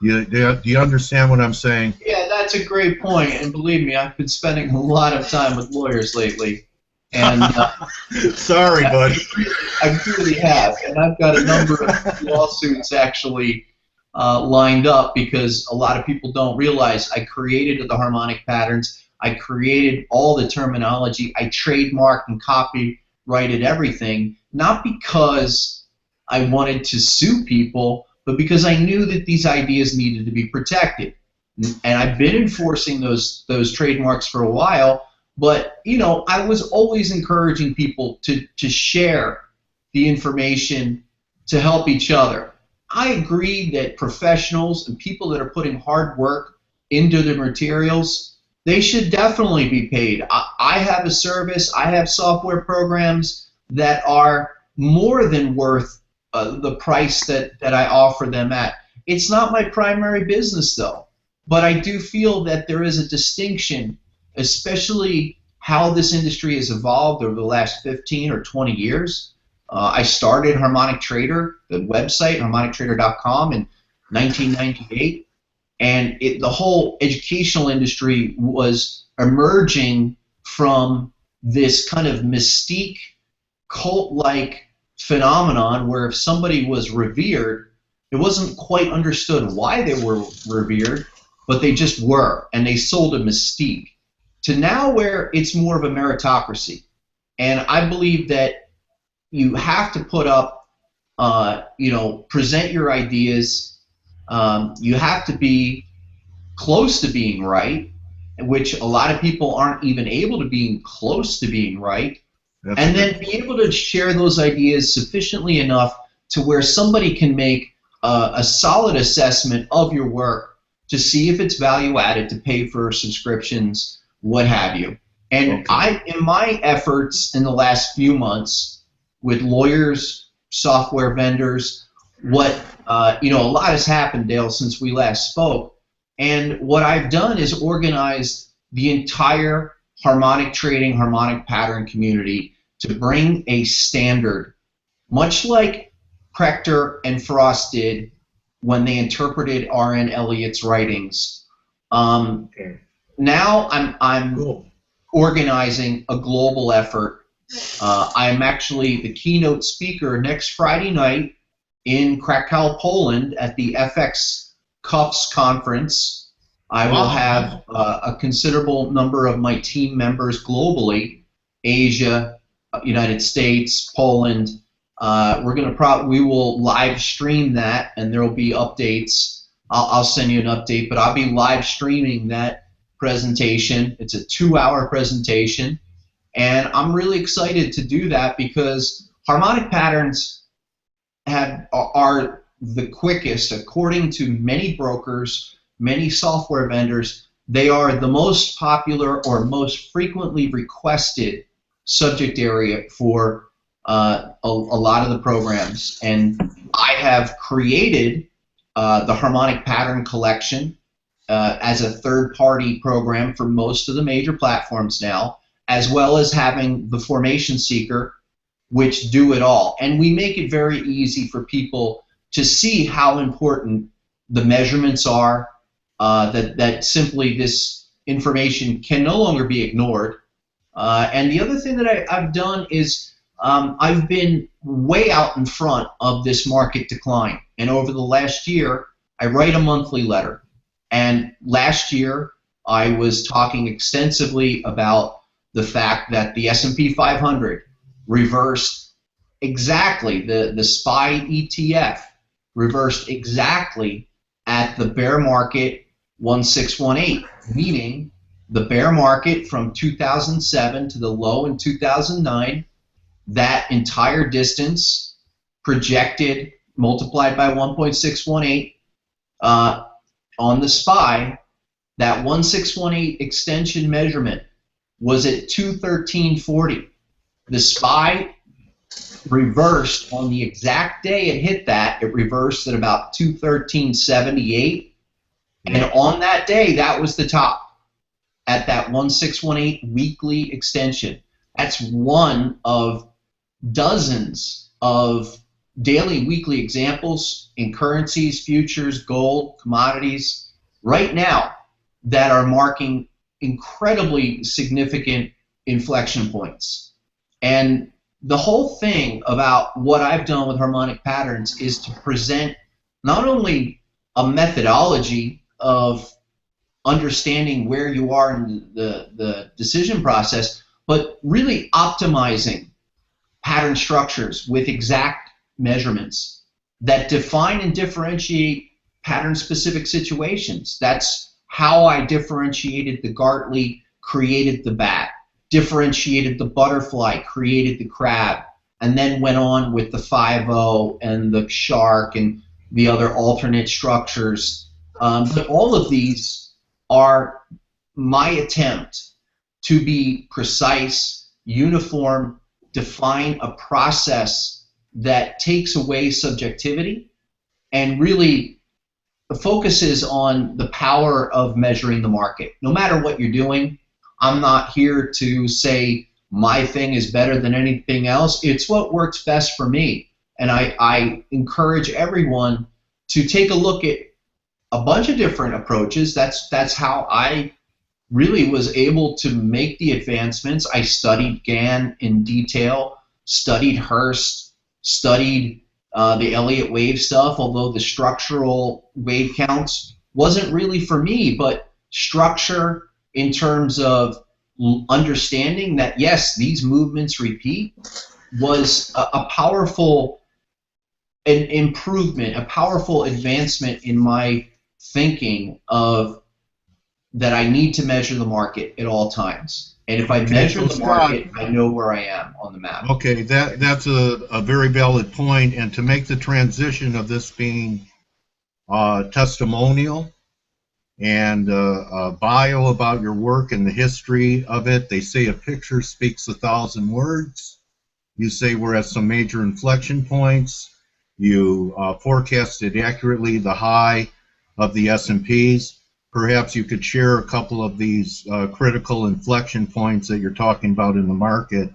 Do you understand what I'm saying? Yeah, that's a great point, and believe me, I've been spending a lot of time with lawyers lately. And sorry, bud. I really have, and I've got a number of lawsuits actually lined up because a lot of people don't realize I created the harmonic patterns. I created all the terminology. I trademarked and copyrighted everything, not because I wanted to sue people, but because I knew that these ideas needed to be protected. And I've been enforcing those trademarks for a while, but I was always encouraging people to share the information to help each other. I agree that professionals and people that are putting hard work into their materials, they should definitely be paid. I have a service, I have software programs that are more than worth the price that I offer them at. It's not my primary business though, but I do feel that there is a distinction, especially how this industry has evolved over the last 15 or 20 years. I started Harmonic Trader, the website, harmonictrader.com, in 1998, and the whole educational industry was emerging from this kind of mystique, cult-like phenomenon where if somebody was revered, it wasn't quite understood why they were revered, but they just were, and they sold a mystique, to now where it's more of a meritocracy. And I believe that you have to put up, present your ideas. You have to be close to being right, which a lot of people aren't even able to being close to being right. And then be able to share those ideas sufficiently enough to where somebody can make a solid assessment of your work to see if it's value added, to pay for subscriptions, what have you. And in my efforts in the last few months with lawyers, software vendors, a lot has happened, Dale, since we last spoke. And what I've done is organized the entire harmonic trading, harmonic pattern community to bring a standard, much like Prechter and Frost did when they interpreted R.N. Elliott's writings. Now I'm organizing a global effort. I'm actually the keynote speaker next Friday night in Krakow, Poland at the FX Cuffs conference. I will have a considerable number of my team members globally, Asia, United States, Poland. We will live stream that, and there will be updates. I'll send you an update, but I'll be live streaming that presentation. It's a 2-hour presentation, and I'm really excited to do that because harmonic patterns are the quickest, according to many brokers, many software vendors. They are the most popular or most frequently requested subject area for a lot of the programs. And I have created the harmonic pattern collection as a third-party program for most of the major platforms now, as well as having the Formation Seeker, which do it all. And we make it very easy for people to see how important the measurements are, that simply this information can no longer be ignored. And the other thing that I've done is I've been way out in front of this market decline. And over the last year, I write a monthly letter. And last year, I was talking extensively about the fact that the S&P 500 reversed exactly, the SPY ETF reversed exactly at the bear market 1618, meaning the bear market from 2007 to the low in 2009, that entire distance projected, multiplied by 1.618 on the SPY, that 1618 extension measurement was at 213.40. The SPY reversed on the exact day it hit that. It reversed at about 213.78, and on that day, that was the top at that 1618 weekly extension. That's one of dozens of daily, weekly examples in currencies, futures, gold, commodities right now that are marking incredibly significant inflection points. And the whole thing about what I've done with harmonic patterns is to present not only a methodology of understanding where you are in the decision process, but really optimizing pattern structures with exact measurements that define and differentiate pattern-specific situations. That's how I differentiated the Gartley, created the bat, differentiated the butterfly, created the crab, and then went on with the 5-0 and the shark and the other alternate structures. But all of these are my attempt to be precise, uniform, define a process that takes away subjectivity and really focuses on the power of measuring the market. No matter what you're doing, I'm not here to say my thing is better than anything else. It's what works best for me. And I encourage everyone to take a look at a bunch of different approaches. That's how I really was able to make the advancements. I studied Gann in detail, studied Hurst, studied the Elliott wave stuff, although the structural wave counts wasn't really for me, but structure in terms of understanding that, yes, these movements repeat was a powerful improvement, a powerful advancement in my thinking of that I need to measure the market at all times. And if I measure the market, I know where I am on the map. Okay, that's a very valid point. And to make the transition of this being testimonial and a bio about your work and the history of it, they say a picture speaks 1,000 words. You say we're at some major inflection points. You forecasted accurately the high of the S&Ps. Perhaps you could share a couple of these critical inflection points that you're talking about in the market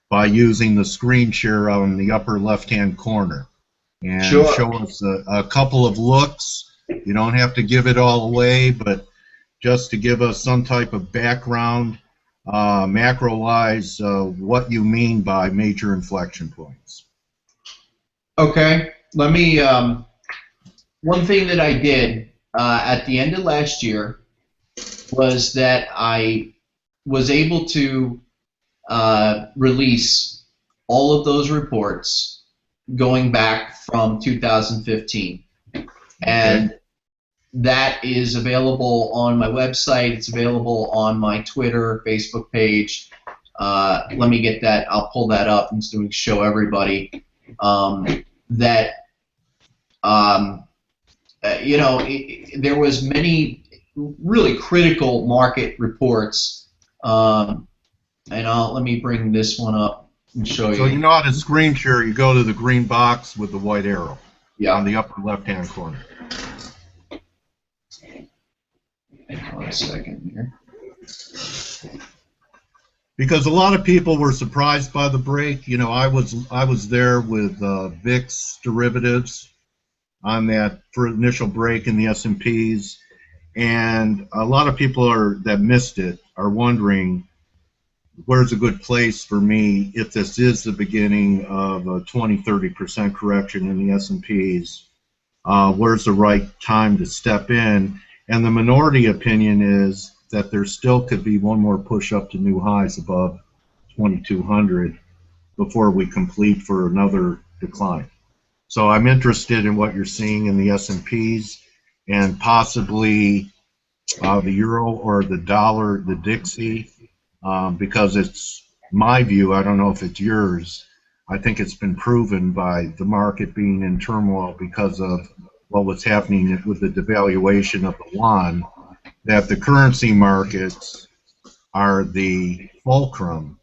by using the screen share on the upper left-hand corner. And Sure. Show us a couple of looks. You don't have to give it all away, but just to give us some type of background, macro-wise, what you mean by major inflection points. Okay, let me, one thing that I did at the end of last year was that I was able to release all of those reports going back from 2015. And that is available on my website. It's available on my Twitter, Facebook page. let me get that. I'll pull that up and show everybody that you know, there was many really critical market reports. And let me bring this one up and show you. So you know how to screen share, you go to the green box with the white arrow on the upper left-hand corner. Hang on a second here. Because a lot of people were surprised by the break. You know, I was there with VIX derivatives on that for initial break in the S&Ps, and a lot of people that missed it are wondering where's a good place for me if this is the beginning of a 20-30% correction in the S&Ps. Where's the right time to step in? And the minority opinion is that there still could be one more push up to new highs above 2200 before we complete for another decline. So I'm interested in what you're seeing in the S&Ps and possibly the euro or the dollar, the Dixie, because it's my view, I don't know if it's yours, I think it's been proven by the market being in turmoil because of what was happening with the devaluation of the yuan, that the currency markets are the fulcrum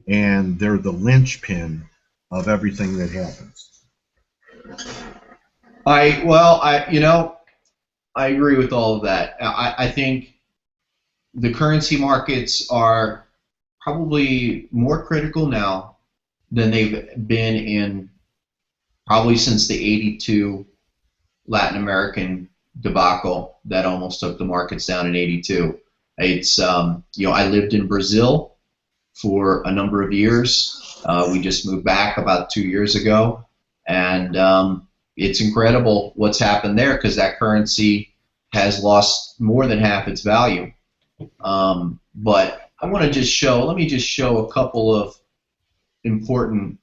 and they're the linchpin of everything that happens. You know, I agree with all of that. I think the currency markets are probably more critical now than they've been in probably since the '82 Latin American debacle that almost took the markets down in '82. It's you know, I lived in Brazil for a number of years. We just moved back about 2 years ago, and it's incredible what's happened there because that currency has lost more than half its value. But I want to just show. Let me just show a couple of important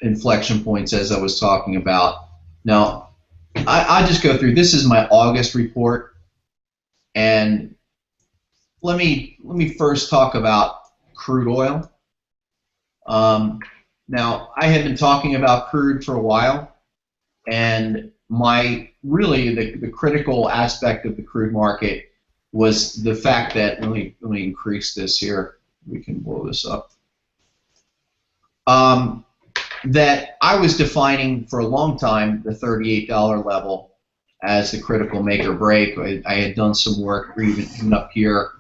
inflection points as I was talking about. Now, I just go through. This is my August report, and let me first talk about crude oil. Now, I had been talking about crude for a while, and the critical aspect of the crude market was the fact that let me increase this here. We can blow this up. That I was defining for a long time the $38 level as the critical make or break. I had done some work even up here,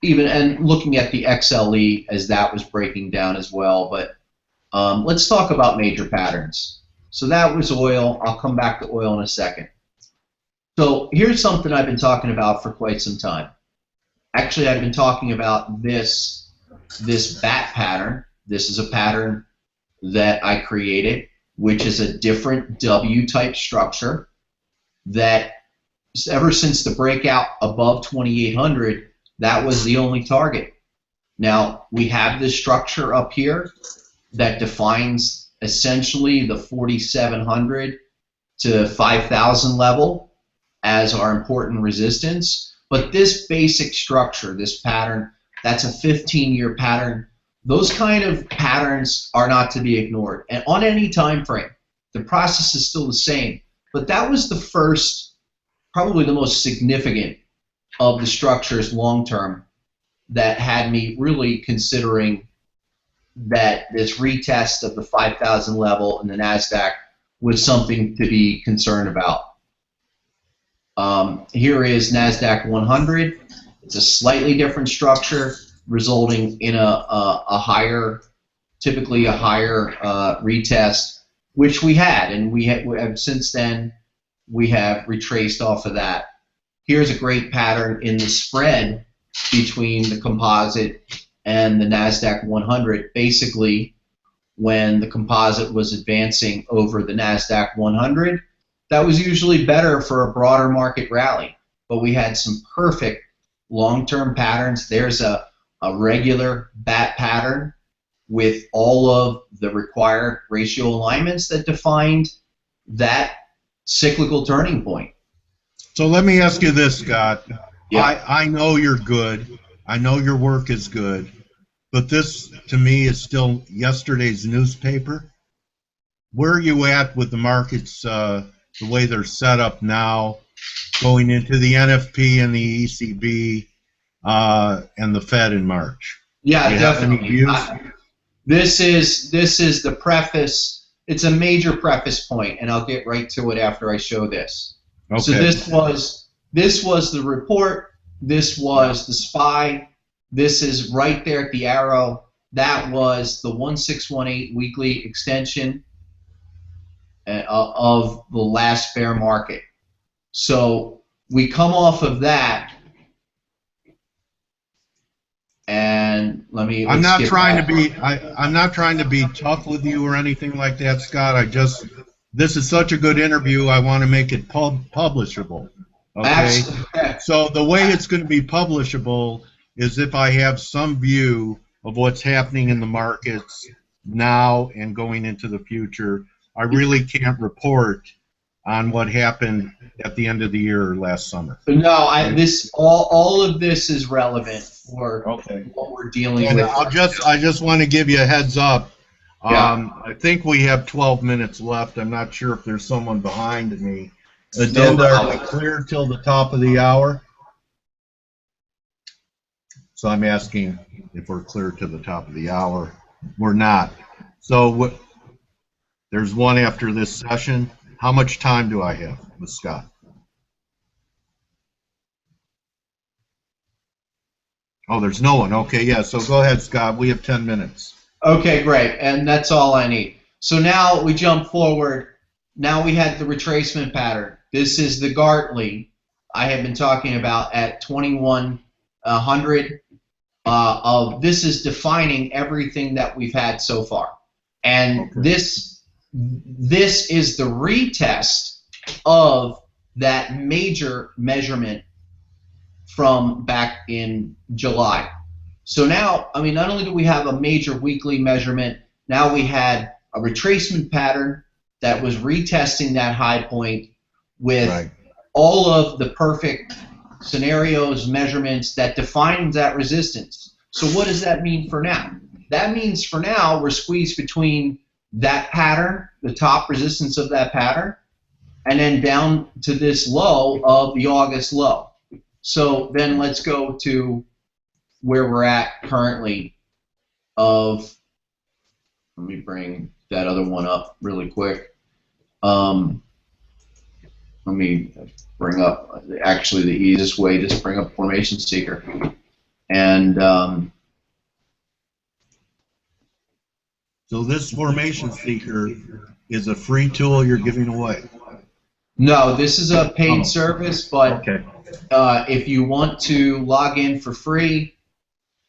even and looking at the XLE as that was breaking down as well. But let's talk about major patterns. So that was oil. I'll come back to oil in a second. So here's something I've been talking about for quite some time. Actually, I've been talking about this bat pattern. This is a pattern that I created, which is a different W-type structure that ever since the breakout above 2800, that was the only target. Now, we have this structure up here that defines essentially the 4700 to 5000 level as our important resistance. But this basic structure, this pattern, that's a 15-year pattern. Those kind of patterns are not to be ignored. And on any time frame, the process is still the same. But that was the first, probably the most significant of the structures long term that had me really considering that this retest of the 5,000 level in the NASDAQ was something to be concerned about. Here is NASDAQ 100. It's a slightly different structure, resulting in typically a higher retest, which we had, and we have since then we have retraced off of that. Here's a great pattern in the spread between the composite and the NASDAQ 100. Basically, when the composite was advancing over the NASDAQ 100, that was usually better for a broader market rally. But we had some perfect long-term patterns. There's a regular bat pattern with all of the required ratio alignments that defined that cyclical turning point. So let me ask you this, Scott. Yeah. I know you're good. I know your work is good. But this, to me, is still yesterday's newspaper. Where are you at with the markets, the way they're set up now, going into the NFP and the ECB and the Fed in March? Yeah, Do you have any definitely. views? This is the preface. It's a major preface point, and I'll get right to it after I show this. Okay. So this was the report. This was the SPY. This is right there at the arrow. That was the 1618 weekly extension of the last bear market. So we come off of that, and I'm not trying to be tough with you or anything like that, Scott. This is such a good interview. I want to make it publishable. Okay. So the way it's going to be publishable is if I have some view of what's happening in the markets now and going into the future. I really can't report on what happened at the end of the year or last summer. No, all of this is relevant for what we're dealing with. I just want to give you a heads up. Yeah. I think we have 12 minutes left. I'm not sure if there's someone behind me. Agenda, are we clear till the top of the hour? So I'm asking if we're clear to the top of the hour. We're not. So there's one after this session. How much time do I have with Scott? Oh, there's no one. Okay, yeah, so go ahead, Scott. We have 10 minutes. Okay, great, and that's all I need. So now we jump forward. Now we had the retracement pattern. This is the Gartley I have been talking about at 2100. This is defining everything that we've had so far. And this is the retest of that major measurement from back in July. So now, I mean, not only do we have a major weekly measurement, now we had a retracement pattern that was retesting that high point with all of the perfect scenarios, measurements that define that resistance. So what does that mean for now? That means for now we're squeezed between that pattern, the top resistance of that pattern, and then down to this low of the August low. So then let's go to where we're at currently of, let me bring that other one up really quick. Let me bring up, actually the easiest way, just bring up Formation Seeker. And so this Formation Seeker is a free tool you're giving away? No, this is a paid service, but if you want to log in for free,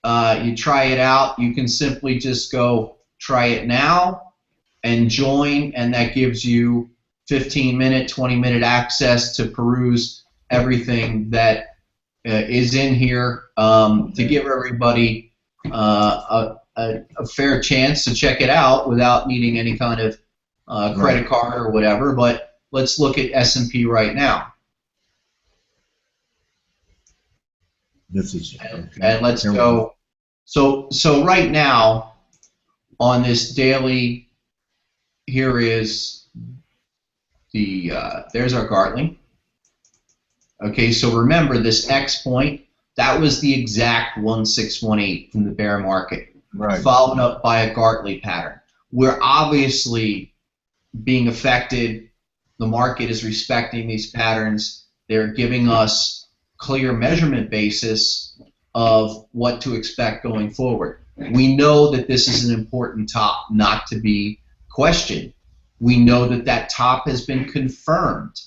you try it out, you can simply just go try it now and join, and that gives you 15-minute, 20-minute access to peruse everything that is in here to give everybody a fair chance to check it out without needing any kind of credit card or whatever. But let's look at S&P right now. This is and let's go. So right now on this daily, here is the there's our Gartley. Okay, so remember this X point, that was the exact 1618 from the bear market, followed up by a Gartley pattern. We're obviously being affected. The market is respecting these patterns. They're giving us clear measurement basis of what to expect going forward. We know that this is an important top not to be questioned. We know that that top has been confirmed,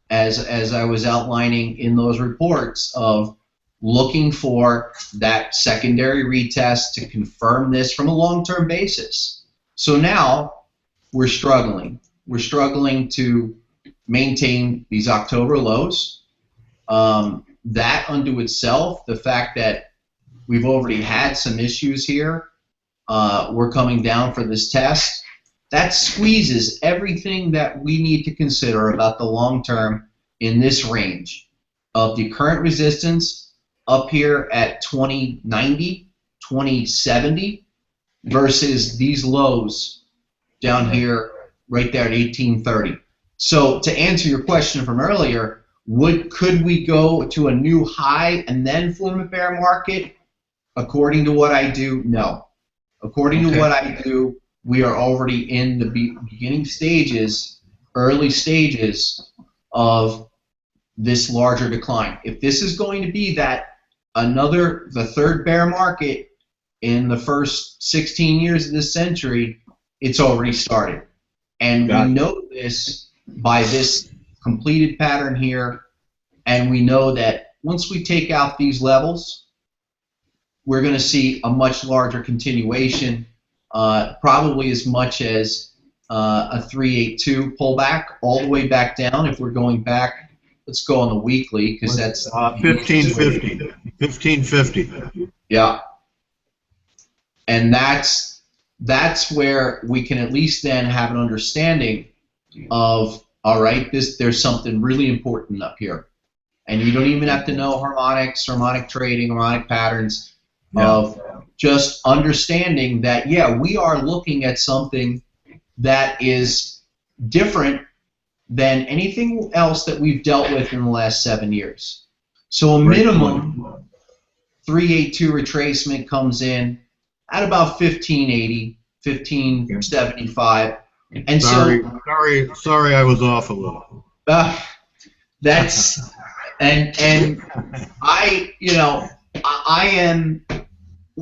as I was outlining in those reports, of looking for that secondary retest to confirm this from a long-term basis. So now we're struggling. We're struggling to maintain these October lows. That unto itself, the fact that we've already had some issues here, we're coming down for this test, that squeezes everything that we need to consider about the long term in this range. of the current resistance up here at 2090, 2070 versus these lows down here right there at 1830. So to answer your question from earlier, could we go to a new high and then form a bear market? According to what I do, no. According to what I do, we are already in the beginning stages, early stages of this larger decline. If this is going to be the third bear market in the first 16 years of this century, it's already started. And we know this by this completed pattern here, and we know that once we take out these levels, we're going to see a much larger continuation, probably as much as a 382 pullback all the way back down. If we're going back, let's go on the weekly because that's 1550. 1550. Yeah, and that's where we can at least then have an understanding of, all right, there's something really important up here, and you don't even have to know harmonics, harmonic trading, harmonic patterns. Of just understanding that, yeah, we are looking at something that is different than anything else that we've dealt with in the last 7 years. So a minimum 382 retracement comes in at about 1580, 1575. And sorry, I was off a little. That's and I am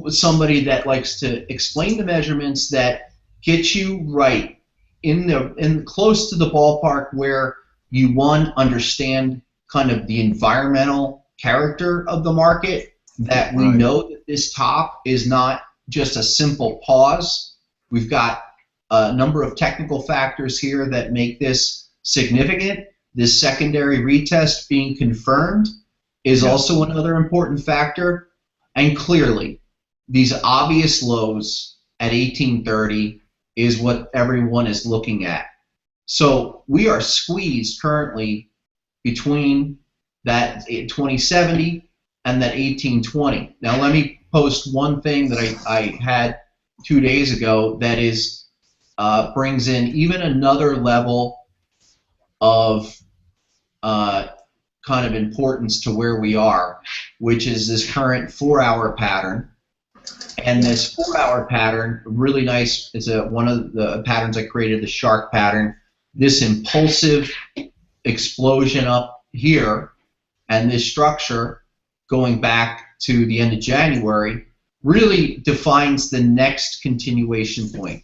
somebody that likes to explain the measurements that get you right in close to the ballpark where you understand kind of the environmental character of the market, that we know that this top is not just a simple pause. We've got a number of technical factors here that make this significant. This secondary retest being confirmed is also another important factor, and clearly these obvious lows at 1830 is what everyone is looking at. So we are squeezed currently between that 2070 and that 1820. Now let me post one thing that I had 2 days ago that is brings in even another level of kind of importance to where we are, which is this current 4-hour pattern. And this 4-hour pattern, really nice, is one of the patterns I created, the shark pattern. This impulsive explosion up here and this structure going back to the end of January really defines the next continuation point.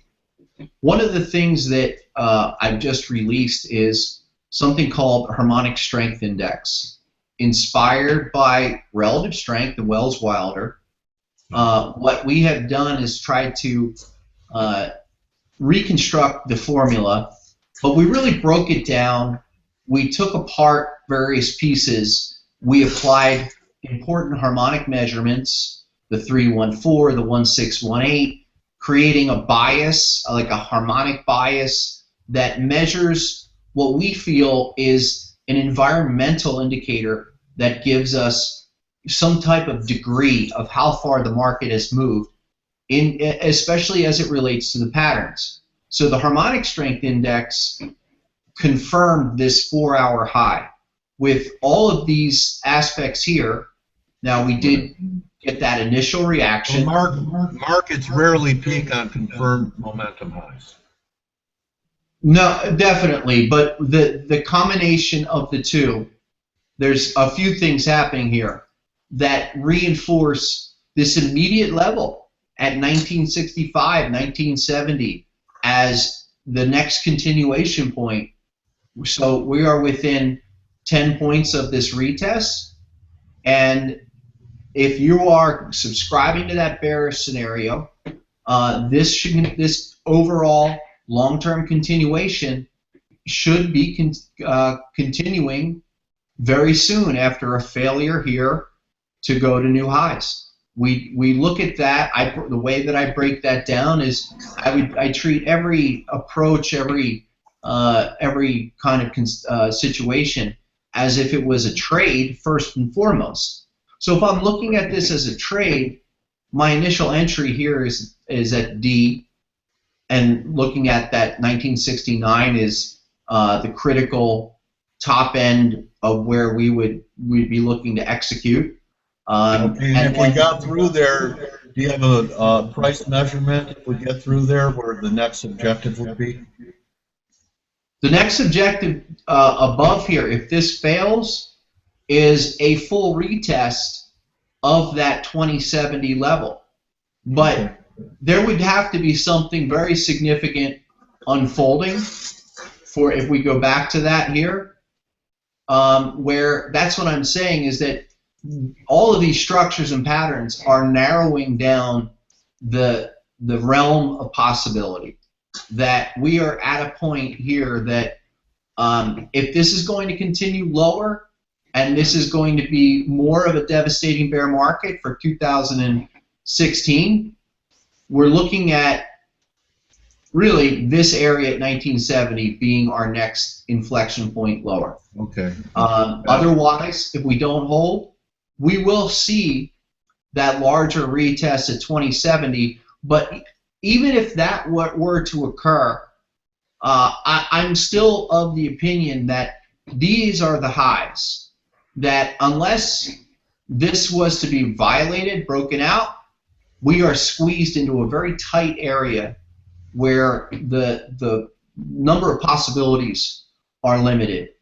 One of the things that I've just released is something called Harmonic Strength Index, inspired by relative strength and Wells-Wilder. What we have done is tried to reconstruct the formula, but we really broke it down. We took apart various pieces. We applied important harmonic measurements, the 314, the 1618, creating a bias, like a harmonic bias that measures what we feel is an environmental indicator that gives us some type of degree of how far the market has moved, especially as it relates to the patterns. So the Harmonic Strength Index confirmed this 4-hour high with all of these aspects here. Now we did get that initial reaction. Well, markets rarely peak on confirmed momentum highs. No, definitely, but the combination of the two, there's a few things happening here that reinforce this immediate level at 1965, 1970 as the next continuation point. So we are within 10 points of this retest, and if you are subscribing to that bearish scenario, this overall long-term continuation should be continuing very soon after a failure here to go to new highs. We look at that. The way that I break that down is I treat every approach, every kind of situation as if it was a trade first and foremost. So if I'm looking at this as a trade, my initial entry here is at D, and looking at that 1969 is the critical top end of where we'd be looking to execute. Okay, and if we got through there, do you have a price measurement if we get through there where the next objective would be? The next objective above here, if this fails, is a full retest of that 2070 level. But there would have to be something very significant unfolding for, if we go back to that here, where that's what I'm saying is that all of these structures and patterns are narrowing down the realm of possibility. That we are at a point here that if this is going to continue lower and this is going to be more of a devastating bear market for 2016, we're looking at really this area at 1970 being our next inflection point lower. Okay. Otherwise, if we don't hold, we will see that larger retest at 2070, but even if that were to occur, I'm still of the opinion that these are the highs, that unless this was to be violated, broken out, we are squeezed into a very tight area where the number of possibilities are limited.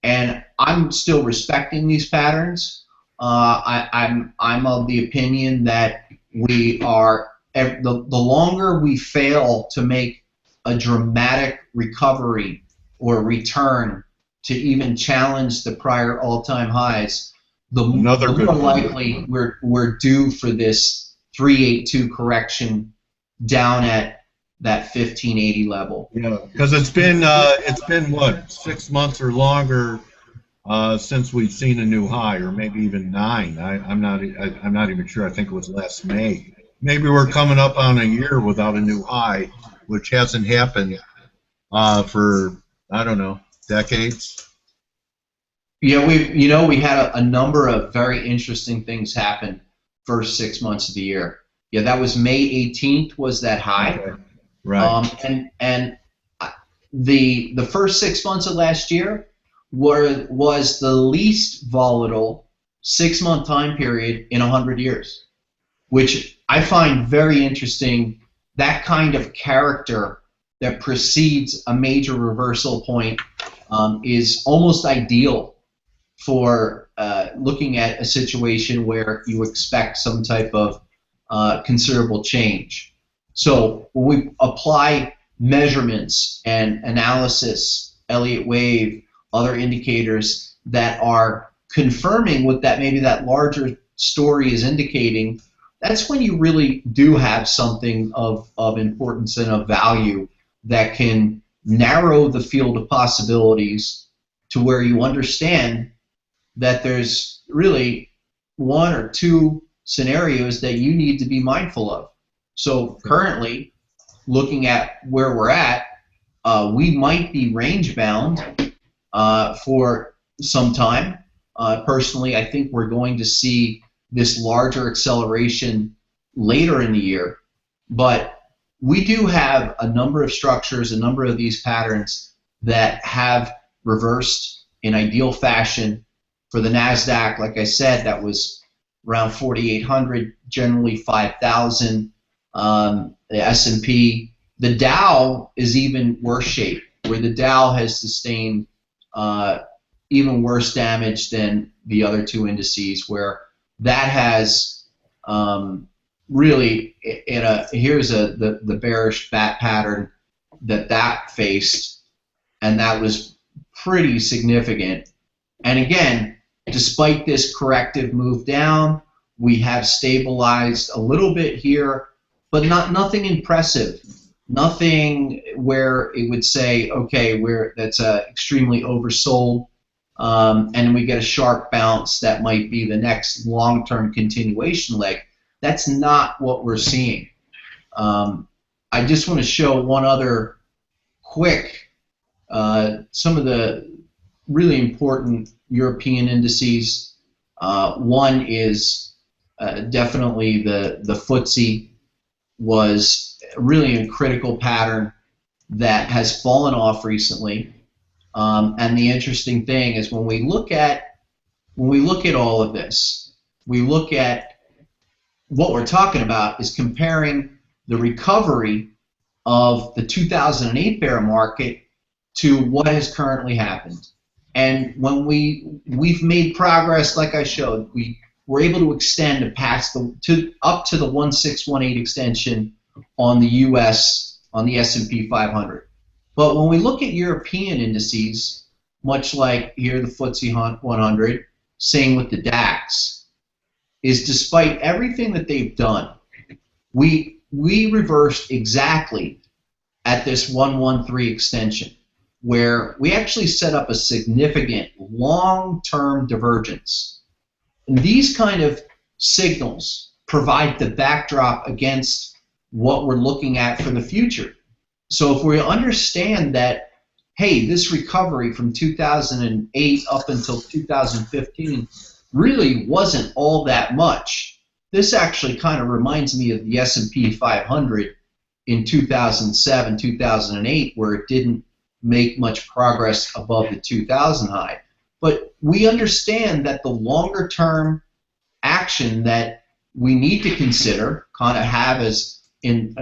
And I'm still respecting these patterns. I'm of the opinion that we are, the longer we fail to make a dramatic recovery or return to even challenge the prior all-time highs, the more likely we're due for this 382 correction down at that 1580 level. Yeah, because it's been what, 6 months or longer since we've seen a new high, or maybe even 9. I'm not even sure. I think it was last May. Maybe we're coming up on a year without a new high, which hasn't happened for, I don't know, decades. Yeah, we had a number of very interesting things happen first 6 months of the year. Yeah, that was May 18th was that high. Okay. Right. And the first 6 months of last year was the least volatile 6-month time period in 100 years, which I find very interesting. That kind of character that precedes a major reversal point is almost ideal for looking at a situation where you expect some type of considerable change. So when we apply measurements and analysis, Elliott wave, other indicators that are confirming what that maybe that larger story is indicating, that's when you really do have something of importance and of value that can narrow the field of possibilities to where you understand that there's really 1 or 2 scenarios that you need to be mindful of. So currently, looking at where we're at, we might be range bound for some time. Personally, I think we're going to see this larger acceleration later in the year, but we do have a number of structures, a number of these patterns that have reversed in ideal fashion. For the NASDAQ, like I said, that was around 4,800, generally 5,000. The S&P, the Dow is even worse shape, where the Dow has sustained even worse damage than the other 2 indices, where that has really, here's the bearish bat pattern that faced, and that was pretty significant. And again, despite this corrective move down, we have stabilized a little bit here, but nothing impressive. Nothing where it would say, okay, that's extremely oversold, and we get a sharp bounce that might be the next long-term continuation leg. That's not what we're seeing. I just want to show one other quick, some of the really important European indices. One is definitely the FTSE was really a critical pattern that has fallen off recently. And the interesting thing is when we look at all of this, we look at what we're talking about is comparing the recovery of the 2008 bear market to what has currently happened. And when we've made progress, like I showed, we were able to extend up to the 1618 extension on the U.S. on the S&P 500. But when we look at European indices, much like here the FTSE 100, same with the DAX, is despite everything that they've done, we reversed exactly at this 113 extension, where we actually set up a significant long-term divergence. And these kind of signals provide the backdrop against what we're looking at for the future. So if we understand that, hey, this recovery from 2008 up until 2015 really wasn't all that much, this actually kind of reminds me of the S&P 500 in 2007, 2008, where it didn't make much progress above the 2000 high. But we understand that the longer term action that we need to consider, kind of have as in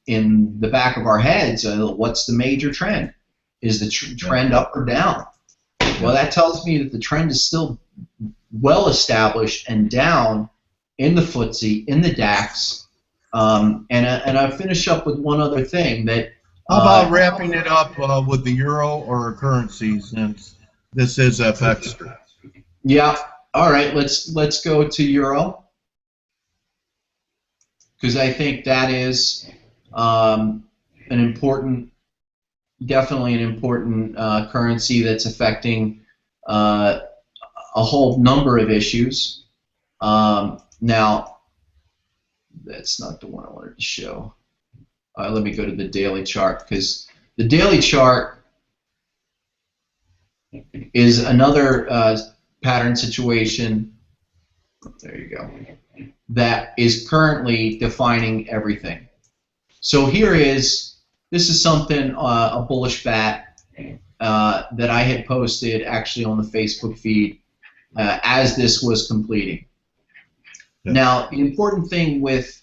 the back of our heads, what's the major trend? Is the trend up or down? Well, that tells me that the trend is still well established and down in the FTSE, in the DAX. And I'll finish up with one other thing that. How about wrapping it up with the euro or a currency, since this is FX? Yeah. All right. Let's go to euro, because I think that is definitely an important currency that's affecting a whole number of issues. Now, that's not the one I wanted to show. Let me go to the daily chart, because the daily chart is another pattern situation. There you go. That is currently defining everything. So this is something, a bullish bat that I had posted actually on the Facebook feed as this was completing. Yeah. Now, the important thing with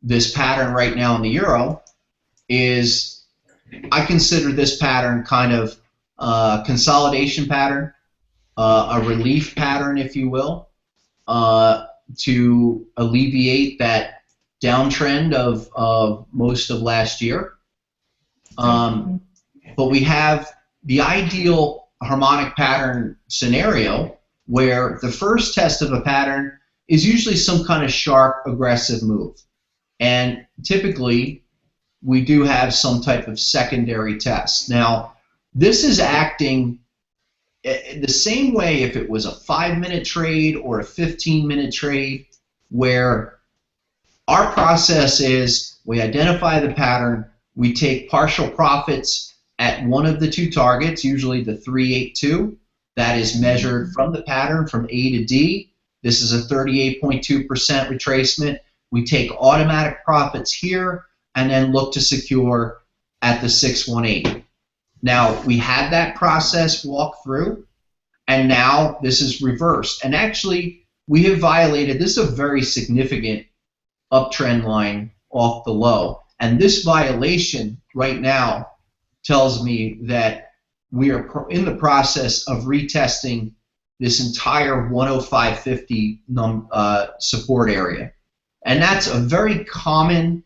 this pattern right now in the euro is I consider this pattern kind of a consolidation pattern, a relief pattern, if you will, to alleviate that downtrend of most of last year. But we have the ideal harmonic pattern scenario where the first test of a pattern is usually some kind of sharp, aggressive move. And typically, we do have some type of secondary test. Now, this is acting the same way if it was a 5-minute trade or a 15-minute trade, where our process is we identify the pattern, we take partial profits at one of the two targets, usually the 382. That is measured from the pattern from A to D. This is a 38.2% retracement. We take automatic profits here and then look to secure at the 618. Now, we had that process walk through, and now this is reversed. And actually, we have violated, this is a very significant uptrend line off the low. And this violation right now tells me that we are in the process of retesting this entire 105.50 support area. And that's a very common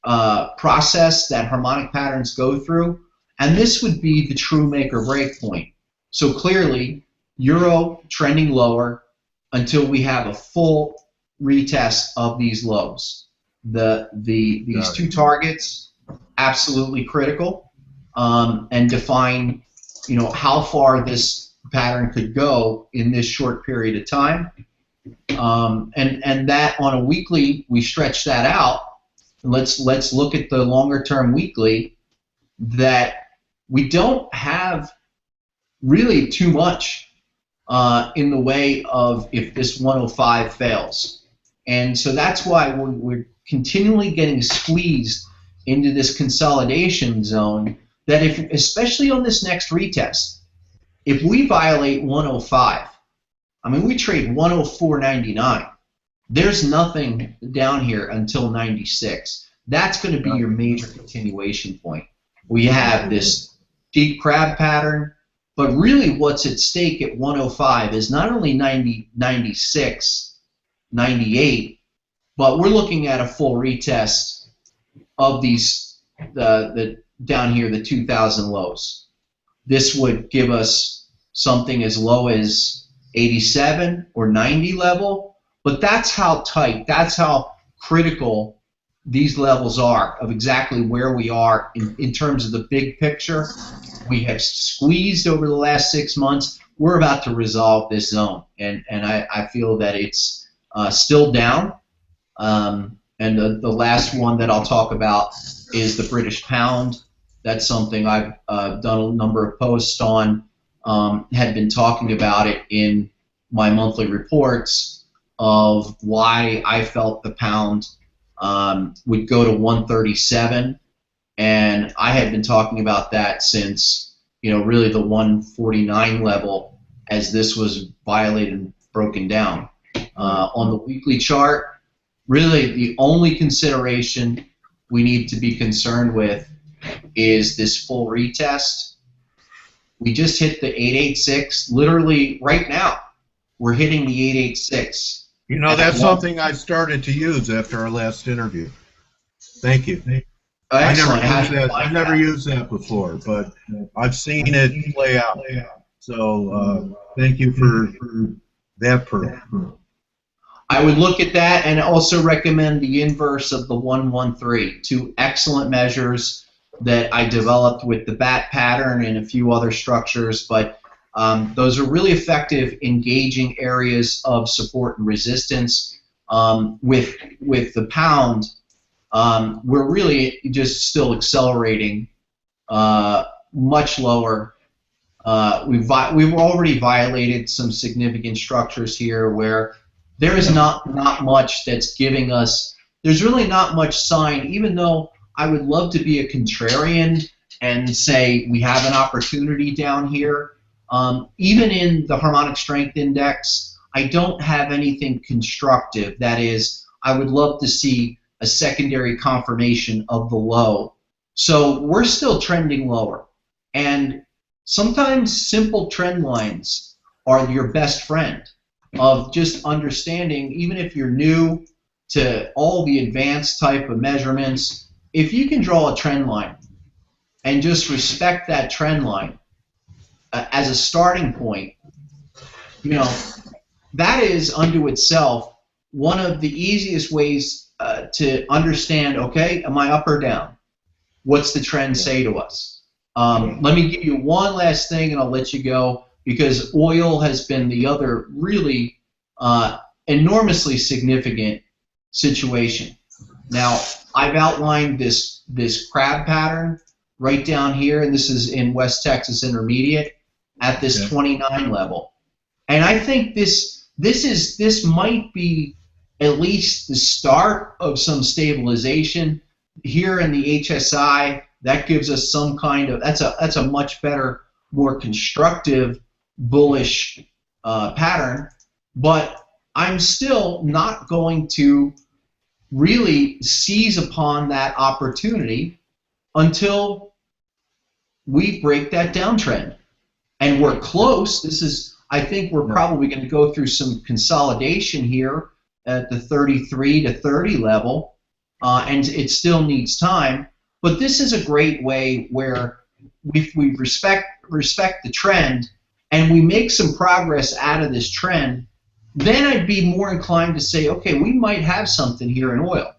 process that harmonic patterns go through. And this would be the true make or break point. So clearly, euro trending lower until we have a full retest of these lows. These two targets, absolutely critical, and define how far this pattern could go in this short period of time. And that on a weekly, we stretch that out. Let's look at the longer term weekly, that we don't have really too much in the way of if this 105 fails. And so that's why we're continually getting squeezed into this consolidation zone, that if, especially on this next retest, if we violate 105, I mean, we trade 104.99. There's nothing down here until 96. That's going to be your major continuation point. We have this deep crab pattern, but really what's at stake at 105 is not only 90, 96, 98, but we're looking at a full retest of these, the down here, the 2000 lows. This would give us something as low as 87 or 90 level, but that's how tight, that's how critical these levels are of exactly where we are in terms of the big picture. We have squeezed over the last 6 months. We're about to resolve this zone, and I feel that it's still down. And the last one that I'll talk about is the British pound. That's something I've done a number of posts on, had been talking about it in my monthly reports of why I felt the pound would go to 137, and I had been talking about that since, you know, really the 149 level, as this was violated and broken down. On the weekly chart, really the only consideration we need to be concerned with is this full retest. We just hit the 886, literally right now. We're hitting the 886. You know, that's something I started to use after our last interview. Thank you. Excellent. I never used that before, but I've seen it play out. So thank you for that pearl. I would look at that and also recommend the inverse of the 113. Two excellent measures that I developed with the bat pattern and a few other structures, but those are really effective in gauging areas of support and resistance. With the pound, we're really just still accelerating much lower. We've already violated some significant structures here where there is not much that's giving us, there's really not much sign, even though I would love to be a contrarian and say we have an opportunity down here. Even in the harmonic strength index, I don't have anything constructive. That is, I would love to see a secondary confirmation of the low. So we're still trending lower. And sometimes simple trend lines are your best friend of just understanding, even if you're new to all the advanced type of measurements, if you can draw a trend line and just respect that trend line as a starting point, you know, that is unto itself one of the easiest ways to understand, okay, am I up or down? What's the trend say to us? Let me give you one last thing and I'll let you go, because oil has been the other really enormously significant situation. Now, I've outlined this crab pattern right down here, and this is in West Texas Intermediate at this 29 level. And I think this might be at least the start of some stabilization here in the HSI. That gives us some kind of, that's a much better, more constructive, bullish pattern. But I'm still not going to really seize upon that opportunity until we break that downtrend. And we're close. This is, I think we're probably going to go through some consolidation here at the 33 to 30 level, and it still needs time. But this is a great way where we respect the trend and we make some progress out of this trend. Then I'd be more inclined to say, okay, we might have something here in oil.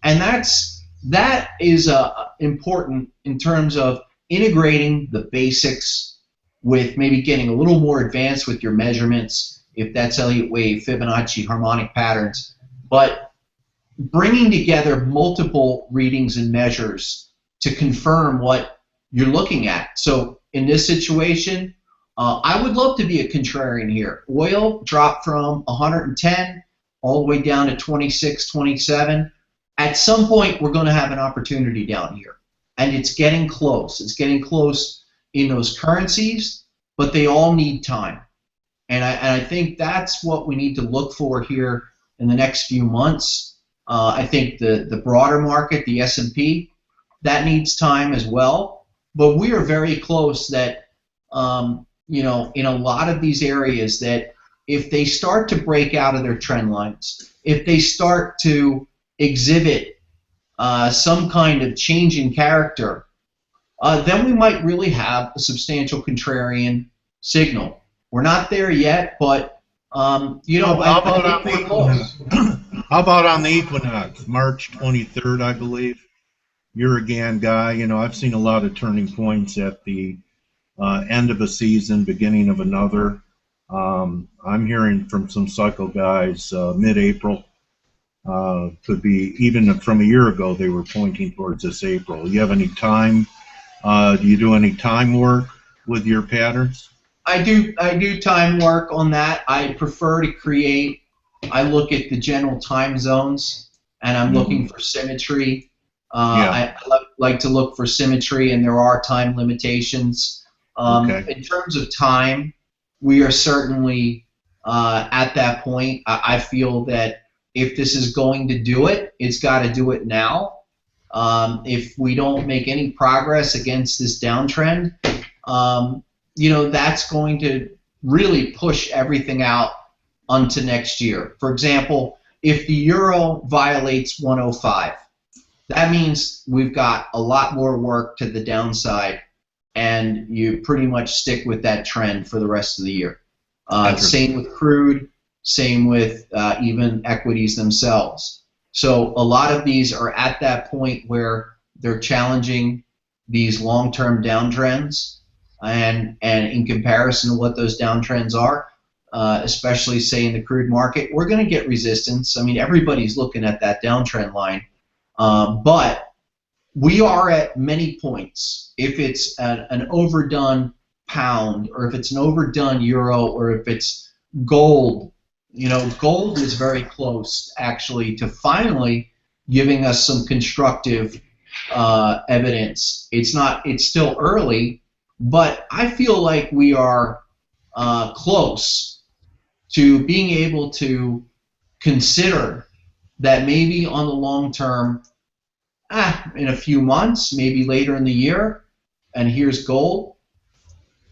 And that is important in terms of integrating the basics with maybe getting a little more advanced with your measurements, if that's Elliott wave, Fibonacci, harmonic patterns, but bringing together multiple readings and measures to confirm what you're looking at. So in this situation, I would love to be a contrarian here. Oil dropped from 110 all the way down to 26, 27. At some point, we're going to have an opportunity down here. And it's getting close. It's getting close in those currencies, but they all need time. And I think that's what we need to look for here in the next few months. I think the broader market, the S&P, that needs time as well. But we are very close that, you know, in a lot of these areas that if they start to break out of their trend lines, if they start to exhibit some kind of change in character, then we might really have a substantial contrarian signal. We're not there yet, but you know, How I about think we're close. How about on the equinox, March 23rd, I believe? You're a GAN guy. You know, I've seen a lot of turning points at the end of a season, beginning of another. I'm hearing from some cycle guys mid-April. Could be even from a year ago they were pointing towards this April. You have any time? Do you do any time work with your patterns? I do time work on that. I prefer to create. I look at the general time zones, and I'm looking for symmetry. I like to look for symmetry, and there are time limitations. In terms of time, we are certainly at that point. I feel that if this is going to do it, it's got to do it now. If we don't make any progress against this downtrend, you know, that's going to really push everything out onto next year. For example, if the euro violates 105, that means we've got a lot more work to the downside, and you pretty much stick with that trend for the rest of the year. Same with crude, same with even equities themselves. So a lot of these are at that point where they're challenging these long-term downtrends, and in comparison to what those downtrends are, especially say in the crude market, we're going to get resistance. I mean, everybody's looking at that downtrend line, but we are at many points. If it's an overdone pound, or if it's an overdone euro, or if it's gold, you know, gold is very close actually to finally giving us some constructive evidence. It's still early, but I feel like we are close to being able to consider that maybe on the long term, in a few months, maybe later in the year, and here's gold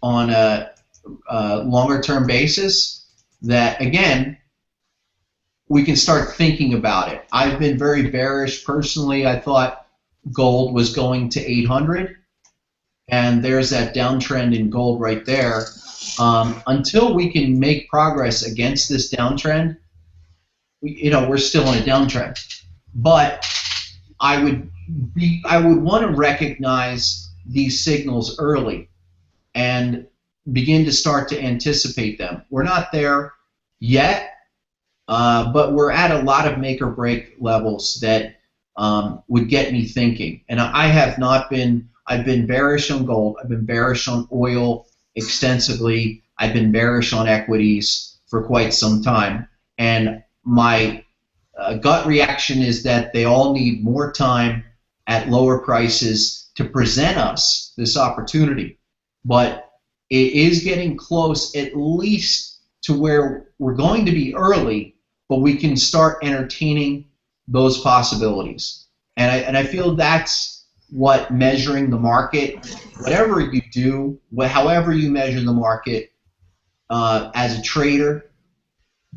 on a longer term basis, that again, we can start thinking about it. I've been very bearish personally. I thought gold was going to 800, and there's that downtrend in gold right there. Until we can make progress against this downtrend, you know, we're still in a downtrend. But I would want to recognize these signals early and begin to start to anticipate them. We're not there yet, but we're at a lot of make or break levels that would get me thinking. And I have not been. I've been bearish on gold. I've been bearish on oil extensively. I've been bearish on equities for quite some time. And my gut reaction is that they all need more time at lower prices to present us this opportunity. But it is getting close, at least to where we're going to be early, but we can start entertaining those possibilities. And I feel that's what measuring the market, whatever you do, however you measure the market, as a trader,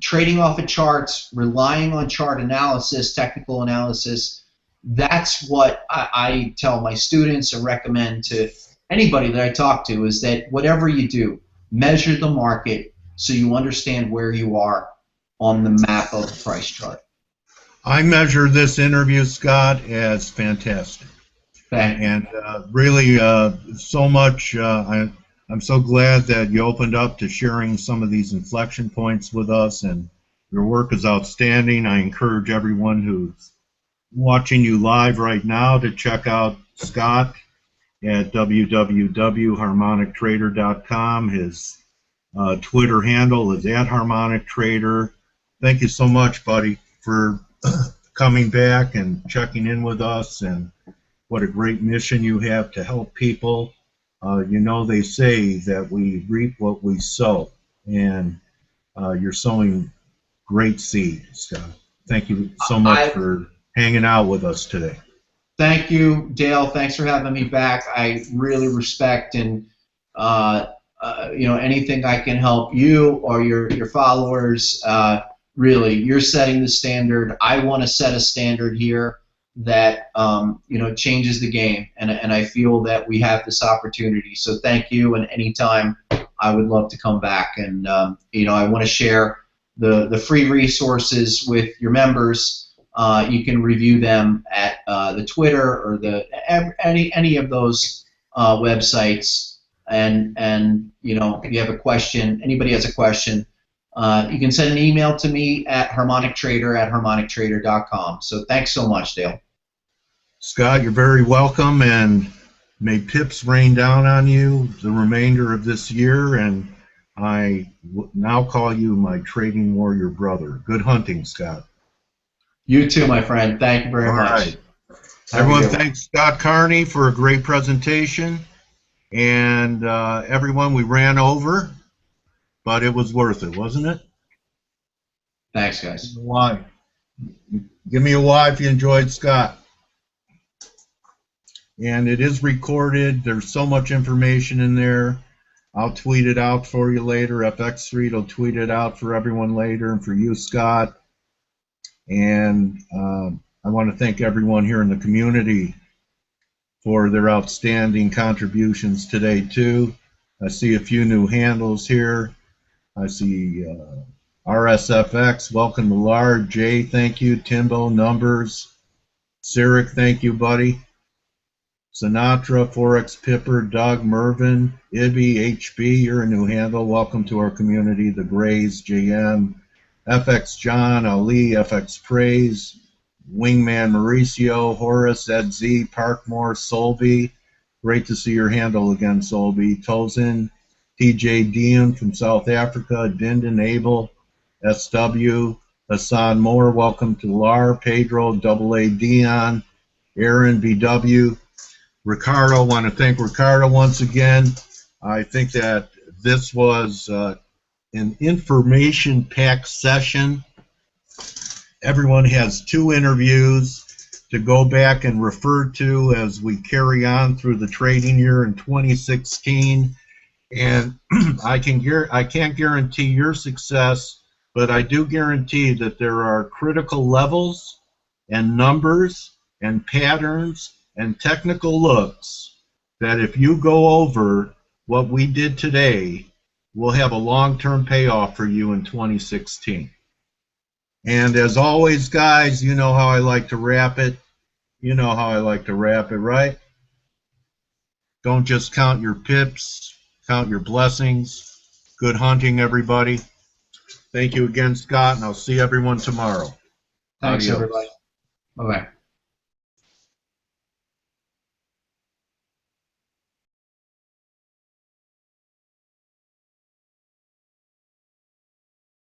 trading off of charts, relying on chart analysis, technical analysis, that's what I tell my students and recommend to anybody that I talk to, is that whatever you do, measure the market so you understand where you are on the map of the price chart. I measure this interview, Scott, as fantastic. And really so much, I'm so glad that you opened up to sharing some of these inflection points with us, and your work is outstanding. I encourage everyone who's watching you live right now to check out Scott at www.harmonictrader.com. His Twitter handle is @HarmonicTrader. Thank you so much, buddy, for coming back and checking in with us, and what a great mission you have to help people. You know, they say that we reap what we sow, and you're sowing great seeds, Scott. Thank you so much for hanging out with us today. Thank you, Dale. Thanks for having me back. I really respect and you know, anything I can help you or your followers. Really, you're setting the standard. I want to set a standard here that you know, changes the game, and I feel that we have this opportunity. So thank you, and anytime I would love to come back, and you know, I want to share the free resources with your members. You can review them at the Twitter or the any of those websites, and you know, if you have a question, anybody has a question, you can send an email to me at harmonictrader@harmonictrader.com. So thanks so much, Dale. Scott, you're very welcome, and may pips rain down on you the remainder of this year, and I now call you my trading warrior brother. Good hunting, Scott. You too, my friend. Thank you very much. All right. Everyone, thanks Scott Carney for a great presentation, and everyone, we ran over, but it was worth it, wasn't it? Thanks, guys. Why? Give me a why if you enjoyed, Scott. And it is recorded. There's so much information in there. I'll tweet it out for you later. FX Street will tweet it out for everyone later, and for you, Scott. And I want to thank everyone here in the community for their outstanding contributions today, too. I see a few new handles here. I see RSFX, welcome to Lard. Jay, thank you. Timbo, Numbers. Cyric, thank you, buddy. Sinatra, Forex Pipper, Doug, Mervin, Ibby, HB, you're a new handle. Welcome to our community. The Grays, JM, FX John, Ali, FX Praise, Wingman Mauricio, Horace, Ed Z, Parkmore, Solby. Great to see your handle again, Solby. Tozin, TJ Dian from South Africa, Dindon Abel, SW, Hassan Moore, welcome to LAR, Pedro, AA Dion, Aaron BW, Ricardo. Want to thank Ricardo once again. I think that this was an information-packed session. Everyone has 2 interviews to go back and refer to as we carry on through the trading year in 2016. And I can't guarantee your success, but I do guarantee that there are critical levels and numbers and patterns and technical looks that if you go over what we did today, will have a long-term payoff for you in 2016. And as always, guys, you know how I like to wrap it. You know how I like to wrap it, right? Don't just count your pips, count your blessings. Good hunting, everybody. Thank you again, Scott, and I'll see everyone tomorrow. Thanks, Adios. everybody. Bye-bye.